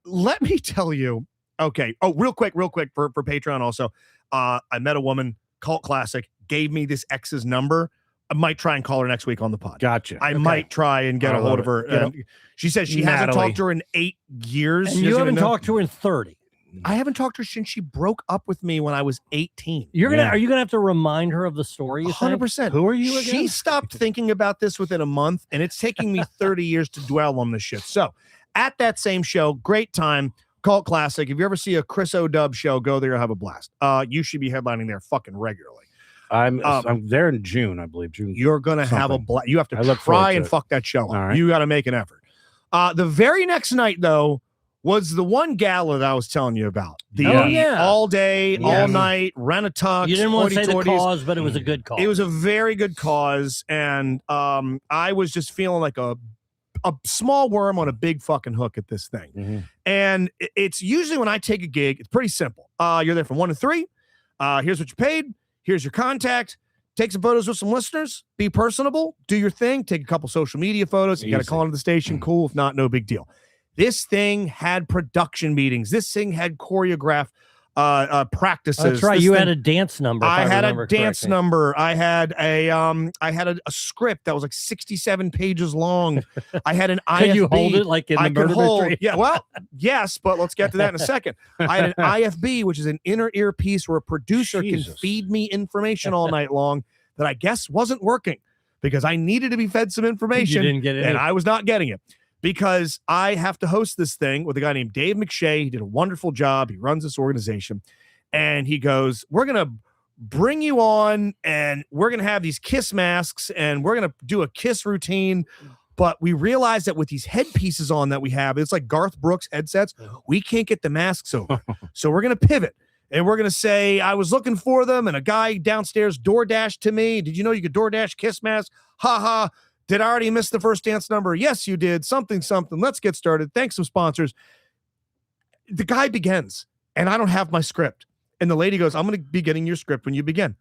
Speaker 2: Let me tell you. Okay. Oh, real quick for Patreon also. I met a woman, Cult Classic, gave me this ex's number. I might try and call her next week on the pod.
Speaker 1: Gotcha.
Speaker 2: I might try and get
Speaker 1: I
Speaker 2: a hold
Speaker 1: love
Speaker 2: of her.
Speaker 1: it. Get
Speaker 2: She says she hasn't
Speaker 1: Natalie.
Speaker 2: talked to her in 8 years.
Speaker 3: And
Speaker 2: She
Speaker 3: you
Speaker 2: doesn't
Speaker 3: haven't
Speaker 2: even know-
Speaker 3: talked to her in 30.
Speaker 2: I haven't talked to her since she broke up with me when I was 18.
Speaker 1: Yeah.
Speaker 3: Are you gonna have to remind her of the story? You think?
Speaker 2: 100%.
Speaker 1: Who are you again?
Speaker 2: She stopped thinking about this within a month, and it's taking me 30 years to dwell on this shit. So, at that same show, great time, Cult Classic. If you ever see a Chris O'Dub show, go there, you'll have a blast. You should be headlining there fucking regularly.
Speaker 1: I'm there in June, I believe. June.
Speaker 2: You're gonna have a
Speaker 1: Something.
Speaker 2: blast. You have to
Speaker 1: I look forward
Speaker 2: try
Speaker 1: to
Speaker 2: and
Speaker 1: it.
Speaker 2: fuck that show up.
Speaker 1: All right.
Speaker 2: You got to make an effort. The very next night, though, was the one gala that I was telling you about. The
Speaker 3: Oh, yeah.
Speaker 2: all day, all
Speaker 3: Yes.
Speaker 2: night, rent-a-tux,
Speaker 3: You didn't want to say the
Speaker 2: hoity-toities.
Speaker 3: cause, but it was a good cause.
Speaker 2: It was a very good cause, and I was just feeling like a small worm on a big fucking hook at this thing.
Speaker 1: Mhm.
Speaker 2: And it's usually when I take a gig, it's pretty simple. You're there from 1 to 3. Here's what you paid. Here's your contact. Take some photos with some listeners. Be personable. Do your thing. Take a couple social media photos. You got to
Speaker 1: Easy.
Speaker 2: call into the station. Cool. If not, no big deal. This thing had production meetings. This thing had choreographed practices.
Speaker 3: That's right.
Speaker 2: This
Speaker 3: You
Speaker 2: thing-
Speaker 3: had a dance number. if
Speaker 2: I had a
Speaker 3: remember
Speaker 2: dance
Speaker 3: correctly.
Speaker 2: number. I had a script that was like 67 pages long. I had an IFB.
Speaker 3: Can you hold it like in the
Speaker 2: I could
Speaker 3: murder
Speaker 2: hold.
Speaker 3: mystery?
Speaker 2: Yeah, well, yes, but let's get to that in a second. I had an IFB, which is an inner ear piece where a producer can
Speaker 1: Jesus.
Speaker 2: feed me information all night long that I guess wasn't working because I needed to be fed some
Speaker 3: You
Speaker 2: information
Speaker 3: didn't get it.
Speaker 2: and I was not getting it because I have to host this thing with a guy named Dave McShay. He did a wonderful job. He runs this organization, and he goes, "We're gonna bring you on, and we're gonna have these kiss masks, and we're gonna do a kiss routine." But we realized that with these headpieces on that we have, it's like Garth Brooks headsets. We can't get the masks over, so we're gonna pivot. And we're going to say, I was looking for them, and a guy downstairs DoorDashed to me. Did you know you could DoorDash kiss mask? Ha ha. Did I already miss the first dance number? Yes, you did. Something. Let's get started. Thanks, some sponsors. The guy begins, and I don't have my script. And the lady goes, I'm going to be getting your script when you begin.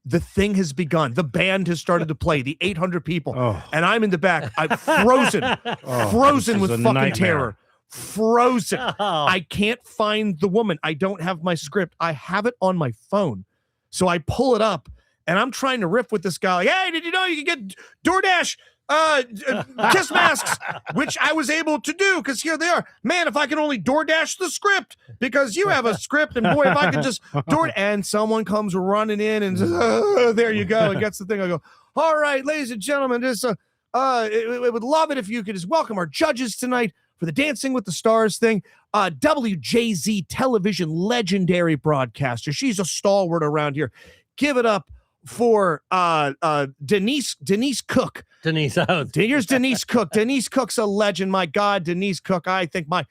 Speaker 2: the thing has begun. The band has started to play. The 800 people,
Speaker 1: Oh,
Speaker 2: and I'm in the back. I'm frozen,
Speaker 1: oh,
Speaker 2: frozen
Speaker 1: this
Speaker 2: with
Speaker 1: is a
Speaker 2: fucking
Speaker 1: nightmare.
Speaker 2: terror. Frozen.
Speaker 3: Oh.
Speaker 2: I can't find the woman. I don't have my script. I have it on my phone. So I pull it up and I'm trying to riff with this guy. Like, hey, did you know you can get DoorDash kiss masks, which I was able to do because here they are. Man, if I can only DoorDash the script because you have a script, and boy, if I could just door. And someone comes running in and says, there you go, and gets the thing. I go, all right, ladies and gentlemen, this we would love it if you could just welcome our judges tonight for the Dancing with the Stars thing. WJZ television legendary broadcaster. She's a stalwart around here. Give it up for Denise Cook.
Speaker 3: Denise,
Speaker 2: Here's Denise Cook. Denise Cook's a legend. My God, Denise Cook. I think my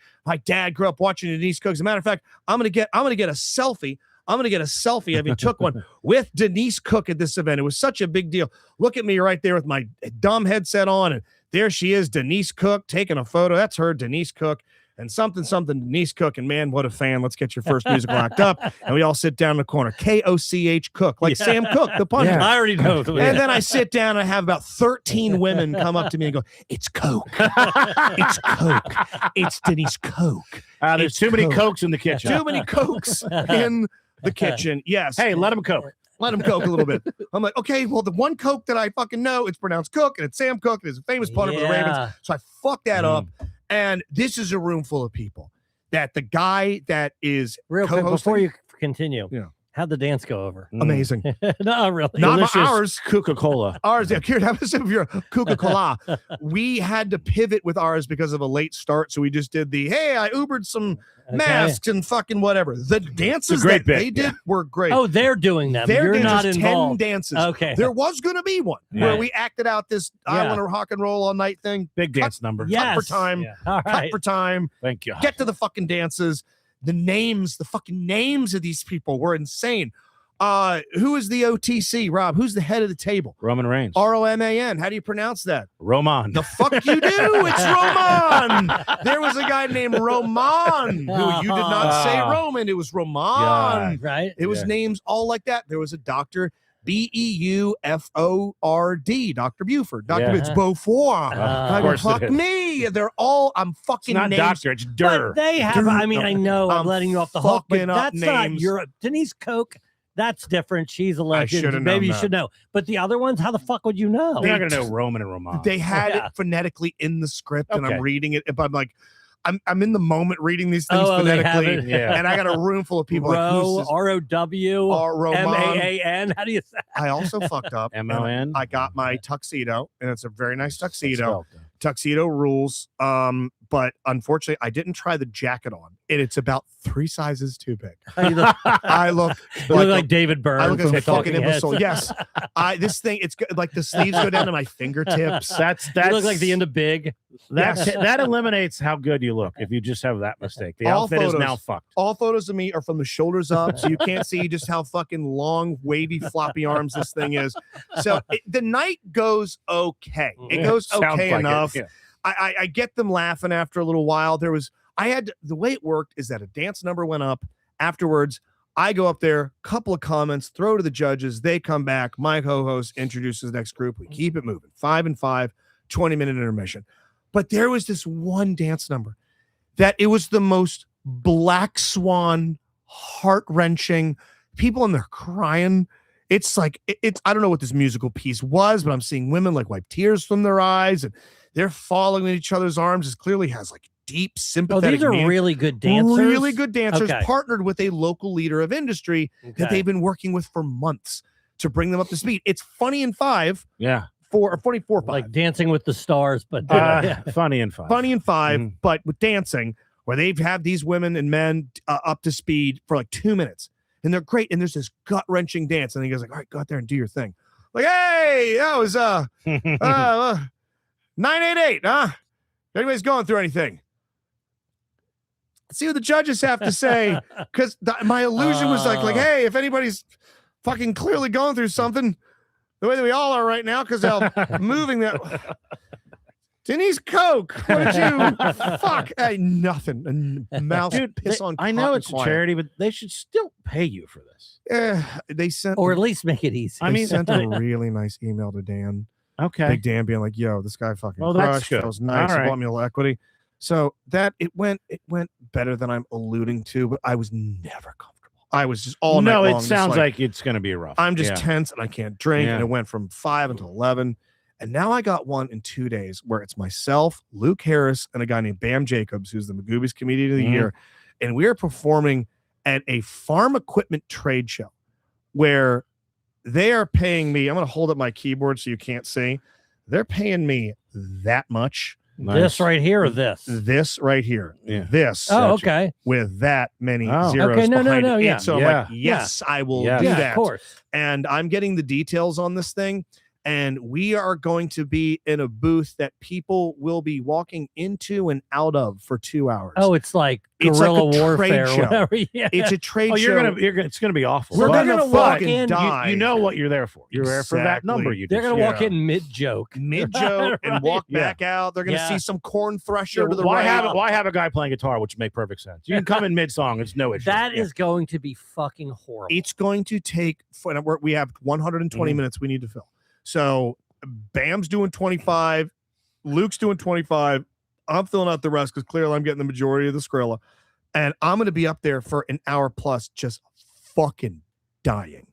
Speaker 2: dad grew up watching Denise Cook. As a matter of fact, I'm gonna get a selfie. I'm gonna get a selfie. I took one with Denise Cook at this event. It was such a big deal. Look at me right there with my dumb headset on, and there she is, Denise Cook, taking a photo. That's her, Denise Cook. And something Denise Cook, and man, what a fan. Let's get your first music locked up. And we all sit down in the corner. Koch Cook, like Sam Cooke, the punter.
Speaker 3: I already know.
Speaker 2: And then I sit down and I have about 13 women come up to me and go, it's Coke. It's Coke. It's Denise Coke.
Speaker 1: There's
Speaker 2: It's
Speaker 1: too many
Speaker 2: Coke.
Speaker 1: Cokes in the kitchen.
Speaker 2: Too many Cokes in the kitchen. Yes.
Speaker 1: Hey, let them coke.
Speaker 2: Let him coke a little bit. I'm like, okay, well, the one Coke that I fucking know, it's pronounced Cook, and it's Sam Cooke, and it's a famous punter for the Ravens. So I fucked that up. And this is a room full of people that the guy that is
Speaker 3: Real quick,
Speaker 2: co-hosting,
Speaker 3: before you continue,
Speaker 2: Yeah.
Speaker 3: how'd the dance go over?
Speaker 2: amazing.
Speaker 3: No, really.
Speaker 2: Not
Speaker 1: Delicious
Speaker 2: ours.
Speaker 1: Coca-Cola.
Speaker 2: Ours, yeah. Here, have some of your Coca-Cola. We had to pivot with ours because of a late start, so we just did hey, I Ubered some masks and fucking whatever. The dances
Speaker 1: great
Speaker 2: that
Speaker 1: bit,
Speaker 2: they did were great.
Speaker 3: Oh, they're doing them.
Speaker 2: Their
Speaker 3: You're not
Speaker 2: dances,
Speaker 3: involved.
Speaker 2: 10 dances.
Speaker 3: Okay.
Speaker 2: There was going to be one where we acted out this I want to rock and roll all night thing.
Speaker 1: Big dance number.
Speaker 3: Yes.
Speaker 2: Cut for time.
Speaker 3: All
Speaker 2: Cut
Speaker 3: right.
Speaker 2: for time.
Speaker 1: Thank you.
Speaker 2: Get to the fucking dances. The fucking names of these people were insane. Who is the OTC, Rob? Who's the head of the table?
Speaker 1: Roman Reigns.
Speaker 2: Roman. How do you pronounce that?
Speaker 1: Roman.
Speaker 2: The fuck you do? It's Roman. There was a guy named Roman who you did not say Roman. It was Roman.
Speaker 1: Yeah.
Speaker 3: Right.
Speaker 2: It was
Speaker 1: Yeah.
Speaker 2: names all like that. There was a doctor, Beuford, Dr. Buford. Dr.
Speaker 1: Yeah.
Speaker 2: It's Beaufort.
Speaker 3: Of
Speaker 2: I go,
Speaker 1: course it
Speaker 2: fuck
Speaker 1: is.
Speaker 2: me. They're all, I'm
Speaker 1: It's
Speaker 2: fucking
Speaker 1: not
Speaker 2: names.
Speaker 1: doctor, it's Dur.
Speaker 3: But they have, I mean, I know I'm
Speaker 2: I'm
Speaker 3: letting you off the hook, but
Speaker 2: fucking up
Speaker 3: that's not
Speaker 2: names.
Speaker 3: Europe. Denise Coke, that's different. She's a legend.
Speaker 2: should've known
Speaker 3: Maybe you
Speaker 2: that.
Speaker 3: should know. But the other ones, how the fuck would you know?
Speaker 1: You're not going to know Roman and Roman.
Speaker 2: They had
Speaker 3: Yeah.
Speaker 2: it phonetically in the script, and
Speaker 1: Okay.
Speaker 2: I'm reading it. But I'm like, I'm in the moment reading these things
Speaker 3: Oh, they have
Speaker 2: phonetically,
Speaker 3: it?
Speaker 1: Yeah.
Speaker 2: and I got a room full of people. Like, who's this?
Speaker 3: ROW,
Speaker 2: Roman.
Speaker 3: MAAN. How do you say?
Speaker 2: I also fucked up. and
Speaker 1: MON.
Speaker 2: I got my tuxedo, and it's a very nice tuxedo.
Speaker 1: Spelled.
Speaker 2: Tuxedo rules. But unfortunately, I didn't try the jacket on, and it's about 3 sizes too big.
Speaker 3: You look,
Speaker 2: I look
Speaker 3: you look
Speaker 2: a-
Speaker 3: like David Byrne.
Speaker 2: I look
Speaker 3: from
Speaker 2: like a fucking
Speaker 3: Talking Heads.
Speaker 2: imbecile. Yes, this thing. It's like the sleeves go down to my fingertips.
Speaker 1: That's
Speaker 3: You look like the end of Big.
Speaker 1: That's
Speaker 2: Yes.
Speaker 1: that eliminates how good you look if you just have that mistake. The
Speaker 2: All
Speaker 1: outfit is
Speaker 2: photos.
Speaker 1: now fucked.
Speaker 2: All photos of me are from the shoulders up, so you can't see just how fucking long, wavy, floppy arms this thing is. So the night goes okay. It goes
Speaker 1: Sounds
Speaker 2: okay
Speaker 1: like it,
Speaker 2: enough.
Speaker 1: yeah.
Speaker 2: I get them laughing after a little while. The way it worked is that a dance number went up. Afterwards, I go up there, couple of comments, throw to the judges. They come back. My co-host introduces the next group. We keep it moving. 5 and 5, 20-minute intermission. But there was this one dance number that it was the most black swan, heart-wrenching. People in there crying. It's like it's I don't know what this musical piece was, but I'm seeing women like wipe tears from their eyes, and they're falling in each other's arms. It clearly has like deep
Speaker 3: Oh,
Speaker 2: sympathetic
Speaker 3: these are
Speaker 2: meaning.
Speaker 3: really good dancers.
Speaker 2: Really good dancers
Speaker 3: Okay.
Speaker 2: partnered with a local leader of industry that
Speaker 3: Okay.
Speaker 2: they've been working with for months to bring them up to speed. It's funny in 5
Speaker 1: Yeah.
Speaker 2: or funny 4 5.
Speaker 3: like Dancing with the Stars, but
Speaker 1: Funny and fun.
Speaker 2: Funny in 5,
Speaker 1: Mhm.
Speaker 2: but with dancing, where they've had these women and men up to speed for like 2 minutes. And they're great. And there's this gut-wrenching dance. And he goes like, all right, go out there and do your thing. Like, hey, that was 988, huh? If anybody's going through anything. Let's see what the judges have to say. Because my illusion was like, hey, if anybody's fucking clearly going through something, the way that we all are right now, because they're moving that. Denise Coke. What did you fuck? Hey, nothing. A mouse
Speaker 1: Dude,
Speaker 2: piss on.
Speaker 1: I know
Speaker 2: cotton
Speaker 1: it's a
Speaker 2: quiet.
Speaker 1: charity, but they should still pay you for this.
Speaker 2: They sent
Speaker 3: Or at least make it easy.
Speaker 1: I
Speaker 2: they
Speaker 1: mean-
Speaker 2: sent a really nice email to Dan.
Speaker 1: Okay.
Speaker 2: Big Dan being like, "Yo, this guy fucking
Speaker 1: Well, that's
Speaker 2: crushed.
Speaker 1: good.
Speaker 2: That was nice.
Speaker 1: All
Speaker 2: He
Speaker 1: right.
Speaker 2: bought me a little equity." So that it went better than I'm alluding to, but I was never comfortable. I was just all night
Speaker 1: no,
Speaker 2: long
Speaker 1: it
Speaker 2: just
Speaker 1: sounds like it's going to be rough.
Speaker 2: I'm just
Speaker 1: Yeah.
Speaker 2: tense and I can't drink.
Speaker 1: Yeah.
Speaker 2: And it went from 5 until 11. And now I got one in 2 days where it's myself, Luke Harris, and a guy named Bam Jacobs, who's the Magoobies Comedian of the
Speaker 1: Mhm.
Speaker 2: Year. And we are performing at a farm equipment trade show where they are paying me. I'm going to hold up my keyboard so you can't see. They're paying me that much.
Speaker 3: This right here or this?
Speaker 2: This right here.
Speaker 1: Yeah.
Speaker 2: This
Speaker 3: Oh, okay.
Speaker 2: with that many
Speaker 1: Oh.
Speaker 2: zeros.
Speaker 3: Okay, no,
Speaker 2: behind
Speaker 3: no,
Speaker 2: it.
Speaker 3: yeah.
Speaker 2: And so I'm
Speaker 1: Yeah.
Speaker 2: like, yes, I will
Speaker 1: Yeah.
Speaker 2: do
Speaker 3: Yeah,
Speaker 2: that.
Speaker 3: of course.
Speaker 2: And I'm getting the details on this thing. And we are going to be in a booth that people will be walking into and out of for 2 hours.
Speaker 3: Oh, it's like
Speaker 2: It's like
Speaker 3: guerrilla
Speaker 2: a trade
Speaker 3: warfare, or
Speaker 2: show.
Speaker 3: whatever. Yeah.
Speaker 2: it's a trade
Speaker 1: Oh,
Speaker 2: show.
Speaker 1: it's gonna be awful.
Speaker 3: We're
Speaker 1: But
Speaker 3: gonna
Speaker 2: fucking
Speaker 3: walk in,
Speaker 2: die.
Speaker 1: you know what you're there for. You're there for that
Speaker 2: Exactly.
Speaker 1: number. You
Speaker 3: They're
Speaker 1: just
Speaker 3: gonna walk
Speaker 2: Yeah.
Speaker 3: in mid joke.
Speaker 2: mid joke and
Speaker 3: Right.
Speaker 2: walk
Speaker 1: Yeah.
Speaker 2: back out. They're going to
Speaker 3: Yeah.
Speaker 2: see some corn thresher to the
Speaker 1: why
Speaker 2: right.
Speaker 1: have a guy playing guitar, which would make perfect sense. You can come in mid song. It's no issue.
Speaker 3: That
Speaker 1: Yeah.
Speaker 3: is going to be fucking horrible.
Speaker 2: It's going to take. We have 120
Speaker 1: Mhm.
Speaker 2: minutes we need to fill. So Bam's doing 25. Luke's doing 25. I'm filling out the rest because clearly I'm getting the majority of the Skrilla. And I'm going to be up there for an hour plus just fucking dying.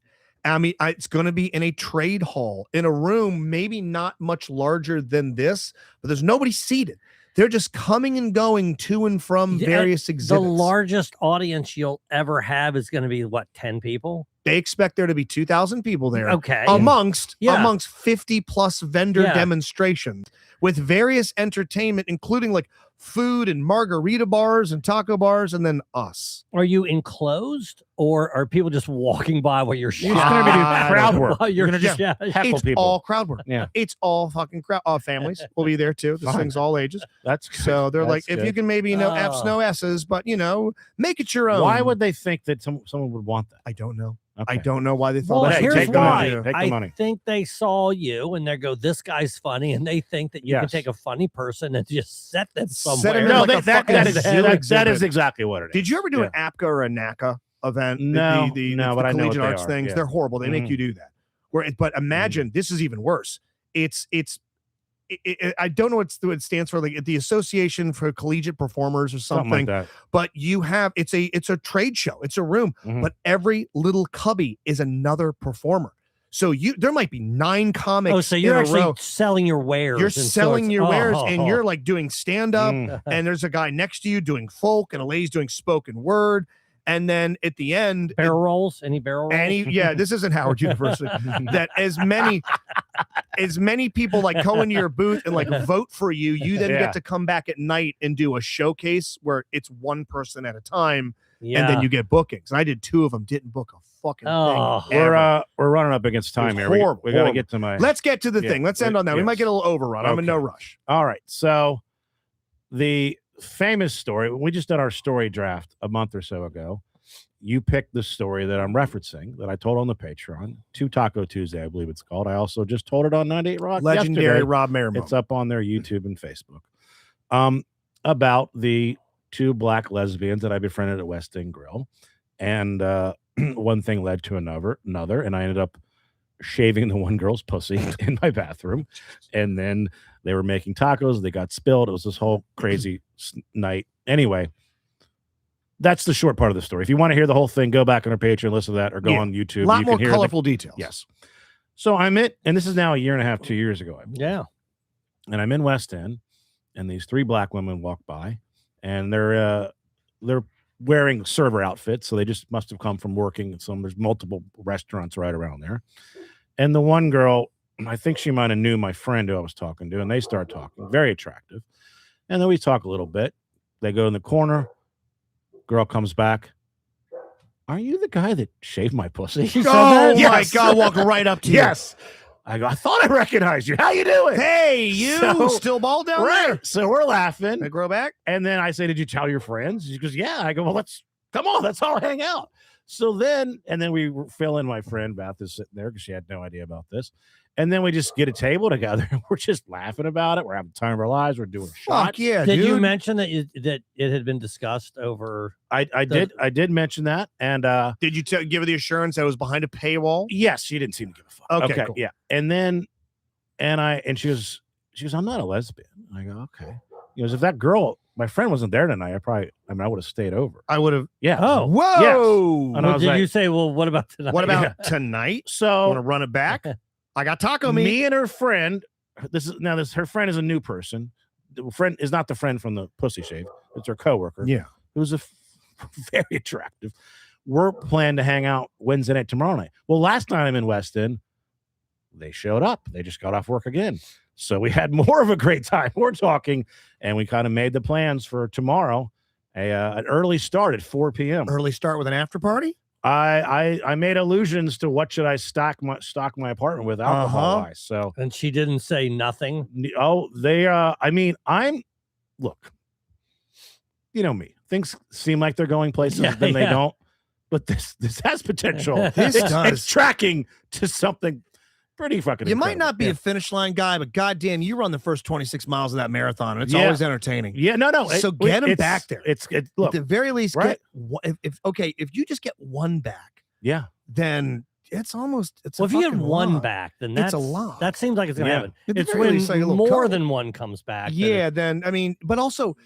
Speaker 2: I mean, it's going to be in a trade hall in a room, maybe not much larger than this, but there's nobody seated. They're just coming and going to and from
Speaker 3: Yeah,
Speaker 2: various
Speaker 3: the
Speaker 2: exhibits.
Speaker 3: largest audience you'll ever have is going to be what, 10 people?
Speaker 2: They expect there to be 2,000 people there.
Speaker 3: Okay.
Speaker 2: amongst
Speaker 3: Yeah.
Speaker 2: 50 plus vendor
Speaker 3: Yeah.
Speaker 2: demonstrations with various entertainment, including like food and margarita bars and taco bars, and then us.
Speaker 3: Are you enclosed or are people just walking by while you're
Speaker 1: You're just gonna be doing
Speaker 2: Ah,
Speaker 1: crowd work.
Speaker 3: While
Speaker 1: You're
Speaker 3: you're
Speaker 1: gonna just
Speaker 3: shouting?
Speaker 1: heckle
Speaker 2: It's
Speaker 1: people.
Speaker 2: all crowd work.
Speaker 1: Yeah.
Speaker 2: It's all fucking crowd. Families will be there too. This
Speaker 1: Fine.
Speaker 2: thing's all ages.
Speaker 1: That's good.
Speaker 2: So they're like,
Speaker 1: That's
Speaker 2: if you
Speaker 1: good.
Speaker 2: can maybe no F's,
Speaker 3: Oh.
Speaker 2: no S's, but make it your own.
Speaker 1: Why would they think that someone would want that?
Speaker 2: I don't know.
Speaker 1: Okay.
Speaker 2: I don't know why they thought
Speaker 3: Well,
Speaker 2: that.
Speaker 1: Hey,
Speaker 3: here's
Speaker 1: take the money.
Speaker 3: why.
Speaker 1: Take the
Speaker 3: I
Speaker 1: money.
Speaker 3: think they saw you and they go, "This guy's funny," and they think that you can
Speaker 1: Yes.
Speaker 3: take a funny person and just set them
Speaker 2: Set
Speaker 3: somewhere.
Speaker 2: him in
Speaker 1: No,
Speaker 2: like a fucking
Speaker 1: that is
Speaker 2: zoo
Speaker 1: that
Speaker 2: exhibit.
Speaker 1: is exactly what it is.
Speaker 2: Did you ever do an APCA or a NACA event?
Speaker 1: No,
Speaker 2: the
Speaker 1: no, but I know what
Speaker 2: collegiate
Speaker 1: they
Speaker 2: arts
Speaker 1: are,
Speaker 2: things.
Speaker 1: yeah.
Speaker 2: They're horrible. They make
Speaker 1: Mhm.
Speaker 2: you do that. But imagine this is even worse. I don't know what it stands for, like the Association for Collegiate Performers or
Speaker 1: Something
Speaker 2: something.
Speaker 1: like that.
Speaker 2: But it's a trade show. It's a room,
Speaker 1: Mhm.
Speaker 2: but every little cubby is another performer. So there might be 9 comics.
Speaker 3: Oh, so you're
Speaker 2: in a
Speaker 3: actually
Speaker 2: row.
Speaker 3: selling your wares.
Speaker 2: You're
Speaker 3: and
Speaker 2: selling
Speaker 3: sorts.
Speaker 2: your wares,
Speaker 3: Oh,
Speaker 2: and
Speaker 3: oh,
Speaker 2: you're like doing stand up,
Speaker 1: Mm.
Speaker 2: and there's a guy next to you doing folk, and a lady's doing spoken word, and then at the end,
Speaker 3: barrel rolls. Any barrel rolls?
Speaker 2: yeah, this isn't Howard University. That as many people like go into your booth and like vote for you, you then
Speaker 1: Yeah.
Speaker 2: get to come back at night and do a showcase where it's one person at a time,
Speaker 3: Yeah.
Speaker 2: and then you get bookings. And I did 2 of them, didn't book a fucking
Speaker 3: Oh.
Speaker 2: thing. ever.
Speaker 1: We're running up against time
Speaker 2: was
Speaker 1: here.
Speaker 2: horrible,
Speaker 1: We got to
Speaker 2: horrible.
Speaker 1: get to my.
Speaker 2: Let's get to the
Speaker 1: Yeah,
Speaker 2: thing. Let's end on that. We might
Speaker 1: yes.
Speaker 2: get a little overrun. I'm in no
Speaker 1: Okay.
Speaker 2: rush.
Speaker 1: All right. So the famous story, we just did our story draft a month or so ago. You picked the story that I'm referencing that I told on the Patreon, 2 Taco Tuesday, I believe it's called. I also just told it on 98 Rock.
Speaker 2: Legendary
Speaker 1: yesterday.
Speaker 2: Rob Merriman.
Speaker 1: It's up on their YouTube and Facebook. About the 2 black lesbians that I befriended at West End Grill. And one thing led to another, and I ended up shaving the one girl's pussy in my bathroom. And then they were making tacos. They got spilled. It was this whole crazy night. Anyway, that's the short part of the story. If you want to hear the whole thing, go back on our Patreon, listen to that, or go
Speaker 2: Yeah.
Speaker 1: on YouTube.
Speaker 2: A lot
Speaker 1: you
Speaker 2: more
Speaker 1: can hear the-
Speaker 2: colorful details.
Speaker 1: Yes. So I'm in, and this is now a year and a half, 2 years ago.
Speaker 3: Yeah.
Speaker 1: And I'm in West End, and these 3 black women walk by, and they're wearing server outfits, so they just must have come from working at there's multiple restaurants right around there. And the one girl, I think she might have knew my friend who I was talking to, and they start talking, very attractive. And then we talk a little bit. They go in the corner. Girl comes back. Are you the guy that shaved my pussy?
Speaker 3: She said
Speaker 2: Oh
Speaker 3: that?
Speaker 2: my
Speaker 1: Yes.
Speaker 2: God, walking right up to you.
Speaker 1: Yes. I go, I thought I recognized you. How you doing?
Speaker 2: Hey, you
Speaker 1: So-
Speaker 2: still ball down
Speaker 1: Right.
Speaker 2: there?
Speaker 1: So we're laughing.
Speaker 2: I grow back.
Speaker 1: And then I say, did you tell your friends? She goes, yeah. I go, well, come on. Let's all hang out. So then we fill in my friend Beth is sitting there because she had no idea about this. And then we just get a table together and we're just laughing about it. We're having the time of our lives. We're doing
Speaker 2: Fuck
Speaker 1: shots.
Speaker 2: yeah,
Speaker 3: Did
Speaker 2: dude.
Speaker 3: you mention that that it had been discussed over?
Speaker 1: I did mention that. And
Speaker 2: Did you give her the assurance that it was behind a paywall?
Speaker 1: yes, she didn't seem to give a fuck.
Speaker 2: Okay, cool.
Speaker 1: yeah. And then and she goes, I'm not a lesbian. I go, okay. If that girl, my friend wasn't there tonight, I would have stayed over.
Speaker 2: I would have.
Speaker 1: Yeah.
Speaker 3: Oh,
Speaker 2: Whoa.
Speaker 1: And I
Speaker 3: well,
Speaker 1: was
Speaker 3: did
Speaker 1: like-
Speaker 3: you say? Well, what about tonight?
Speaker 2: What about tonight? Want to
Speaker 1: So
Speaker 2: run it back? I got taco meat.
Speaker 1: me and her friend, her friend is a new person. The friend is not the friend from the pussy shave. It's her coworker.
Speaker 2: Yeah.
Speaker 1: Who's very attractive. We're planning to hang out Wednesday night tomorrow night. Well, last night I'm in West End, they showed up. They just got off work again. So we had more of a great time. We're talking, and we kind of made the plans for tomorrow. An early start at 4 p.m.
Speaker 2: Early start with an after party?
Speaker 1: I made allusions to what should I stock my apartment with alcohol wise. So
Speaker 3: And she didn't say nothing.
Speaker 1: Look, you know me. Things seem like they're going places,
Speaker 3: Yeah,
Speaker 1: then they
Speaker 3: yeah.
Speaker 1: don't. But this has potential.
Speaker 3: This
Speaker 1: it's
Speaker 2: does.
Speaker 1: tracking to something pretty fucking.
Speaker 2: You might
Speaker 1: incredible.
Speaker 2: not be
Speaker 1: Yeah.
Speaker 2: a finish line guy, but goddamn, you run the first 26 miles of that marathon, and it's
Speaker 1: Yeah.
Speaker 2: always entertaining.
Speaker 1: Yeah, no.
Speaker 2: So get 'em back there.
Speaker 1: Look,
Speaker 2: At the very least,
Speaker 1: right.
Speaker 2: if you just get one back,
Speaker 1: yeah.
Speaker 2: then it's almost it's.
Speaker 3: Well,
Speaker 2: a
Speaker 3: if you get
Speaker 2: fucking
Speaker 3: one
Speaker 2: lot.
Speaker 3: back, then
Speaker 2: It's
Speaker 3: that's
Speaker 2: a lot.
Speaker 3: That seems like it's gonna
Speaker 1: Yeah.
Speaker 3: happen.
Speaker 2: At the
Speaker 3: It's
Speaker 2: very
Speaker 3: when
Speaker 2: least, like a little
Speaker 3: more
Speaker 2: couple.
Speaker 3: than one comes back. that
Speaker 2: Yeah, then I mean, but also,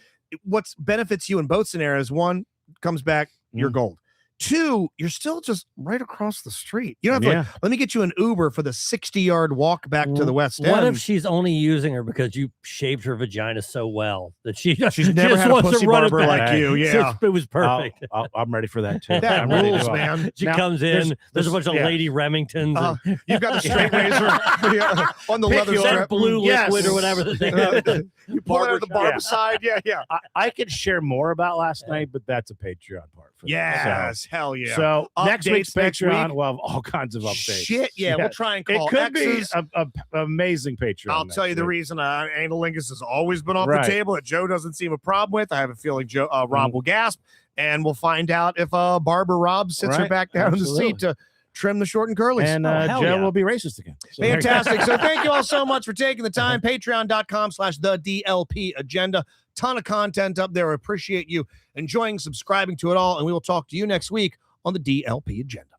Speaker 2: what's benefits you in both scenarios? One, comes back, you're
Speaker 1: Mm.
Speaker 2: gold. Two, you're still just right across the street. You don't have to
Speaker 1: Yeah.
Speaker 2: let me get you an Uber for the 60-yard walk back to the West End.
Speaker 3: What if she's only using her because you shaved her vagina so well that she
Speaker 2: She's never
Speaker 3: just
Speaker 2: had a
Speaker 3: wants to
Speaker 2: pussy
Speaker 3: run it
Speaker 2: barber
Speaker 3: back?
Speaker 2: like you? Yeah.
Speaker 3: It was perfect.
Speaker 1: I'm ready for that too.
Speaker 2: That
Speaker 1: I'm ready to
Speaker 2: rules,
Speaker 1: go.
Speaker 2: man.
Speaker 3: She
Speaker 1: Now,
Speaker 3: comes in. There's a bunch of
Speaker 1: yeah.
Speaker 3: Lady Remingtons. and
Speaker 2: You've got the straight razor yeah, on the
Speaker 1: Pick
Speaker 2: leather
Speaker 1: your
Speaker 3: that
Speaker 2: strap.
Speaker 3: blue
Speaker 1: Yes.
Speaker 3: liquid or whatever the thing
Speaker 2: Uh,
Speaker 3: is.
Speaker 2: You pull it out of the
Speaker 1: Barbershop.
Speaker 2: barber side. Yeah.
Speaker 1: I could share more about last night, but that's a Patreon part. For that.
Speaker 2: Yes, hell yeah.
Speaker 1: So next
Speaker 2: Updates
Speaker 1: week's
Speaker 2: next
Speaker 1: Patreon,
Speaker 2: week?
Speaker 1: we'll have all kinds of updates.
Speaker 2: Shit, yeah, we'll try and call
Speaker 1: It could
Speaker 2: exes.
Speaker 1: be a amazing Patreon.
Speaker 2: I'll tell you the
Speaker 1: next week.
Speaker 2: reason analingus has always been off
Speaker 1: Right.
Speaker 2: the table that Joe doesn't seem a problem with. I have a feeling Rob will gasp, and we'll find out if Barbara Rob sits her
Speaker 1: Right,
Speaker 2: back down in the
Speaker 1: absolutely.
Speaker 2: seat to trim the short and curlies.
Speaker 1: And
Speaker 3: hell
Speaker 1: Joe
Speaker 3: yeah.
Speaker 1: will be racist again. So there you go.
Speaker 2: Fantastic. So thank you all so much for taking the time. Patreon.com/the DLP agenda. Ton of content up there. I appreciate you enjoying, subscribing to it all. And we will talk to you next week on the DLP agenda.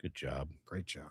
Speaker 1: Good job.
Speaker 2: Great job.